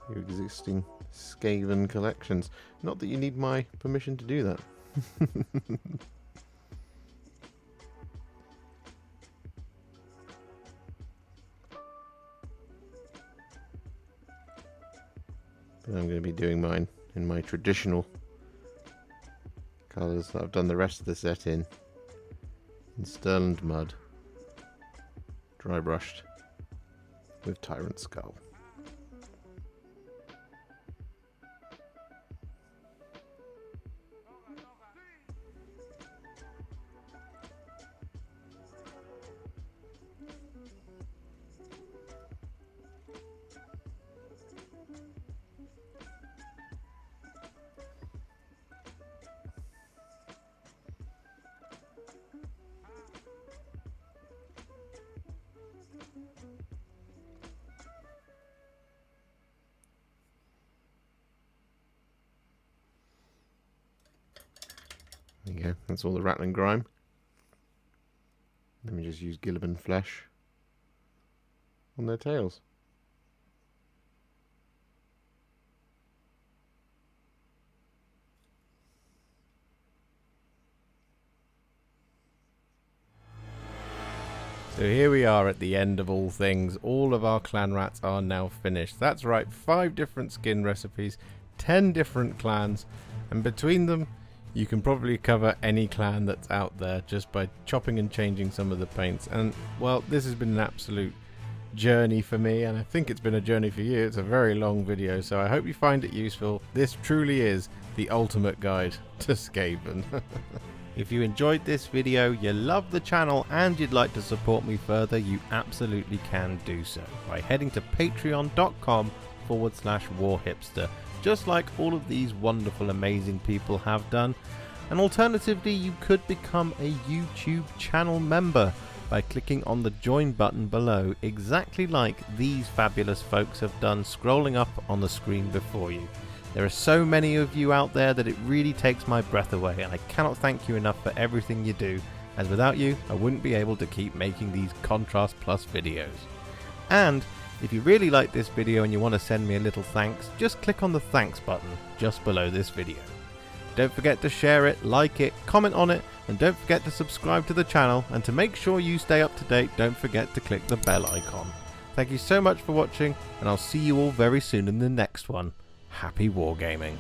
your existing Skaven collections. Not that you need my permission to do that. But I'm going to be doing mine in my traditional colours that I've done the rest of the set in Stirland Mud, dry brushed with Tyrant Skull. There you go, that's all the Ratling Grime. Let me just use Guilliman Flesh on their tails. So here we are at the end of all things. All of our Clanrats are now finished. That's right, 5 different skin recipes, 10 different clans, and between them you can probably cover any clan that's out there just by chopping and changing some of the paints. And, well, this has been an absolute journey for me, and I think it's been a journey for you. It's a very long video, so I hope you find it useful. This truly is the ultimate guide to Skaven. If you enjoyed this video, you love the channel, and you'd like to support me further, you absolutely can do so by heading to patreon.com/Warhipster. Just like all of these wonderful, amazing people have done. And alternatively, you could become a YouTube channel member by clicking on the join button below, exactly like these fabulous folks have done, scrolling up on the screen before you. There are so many of you out there that it really takes my breath away, and I cannot thank you enough for everything you do, as without you, I wouldn't be able to keep making these Contrast Plus videos. And if you really like this video and you want to send me a little thanks, just click on the thanks button just below this video. Don't forget to share it, like it, comment on it, and don't forget to subscribe to the channel, and to make sure you stay up to date, don't forget to click the bell icon. Thank you so much for watching, and I'll see you all very soon in the next one. Happy wargaming.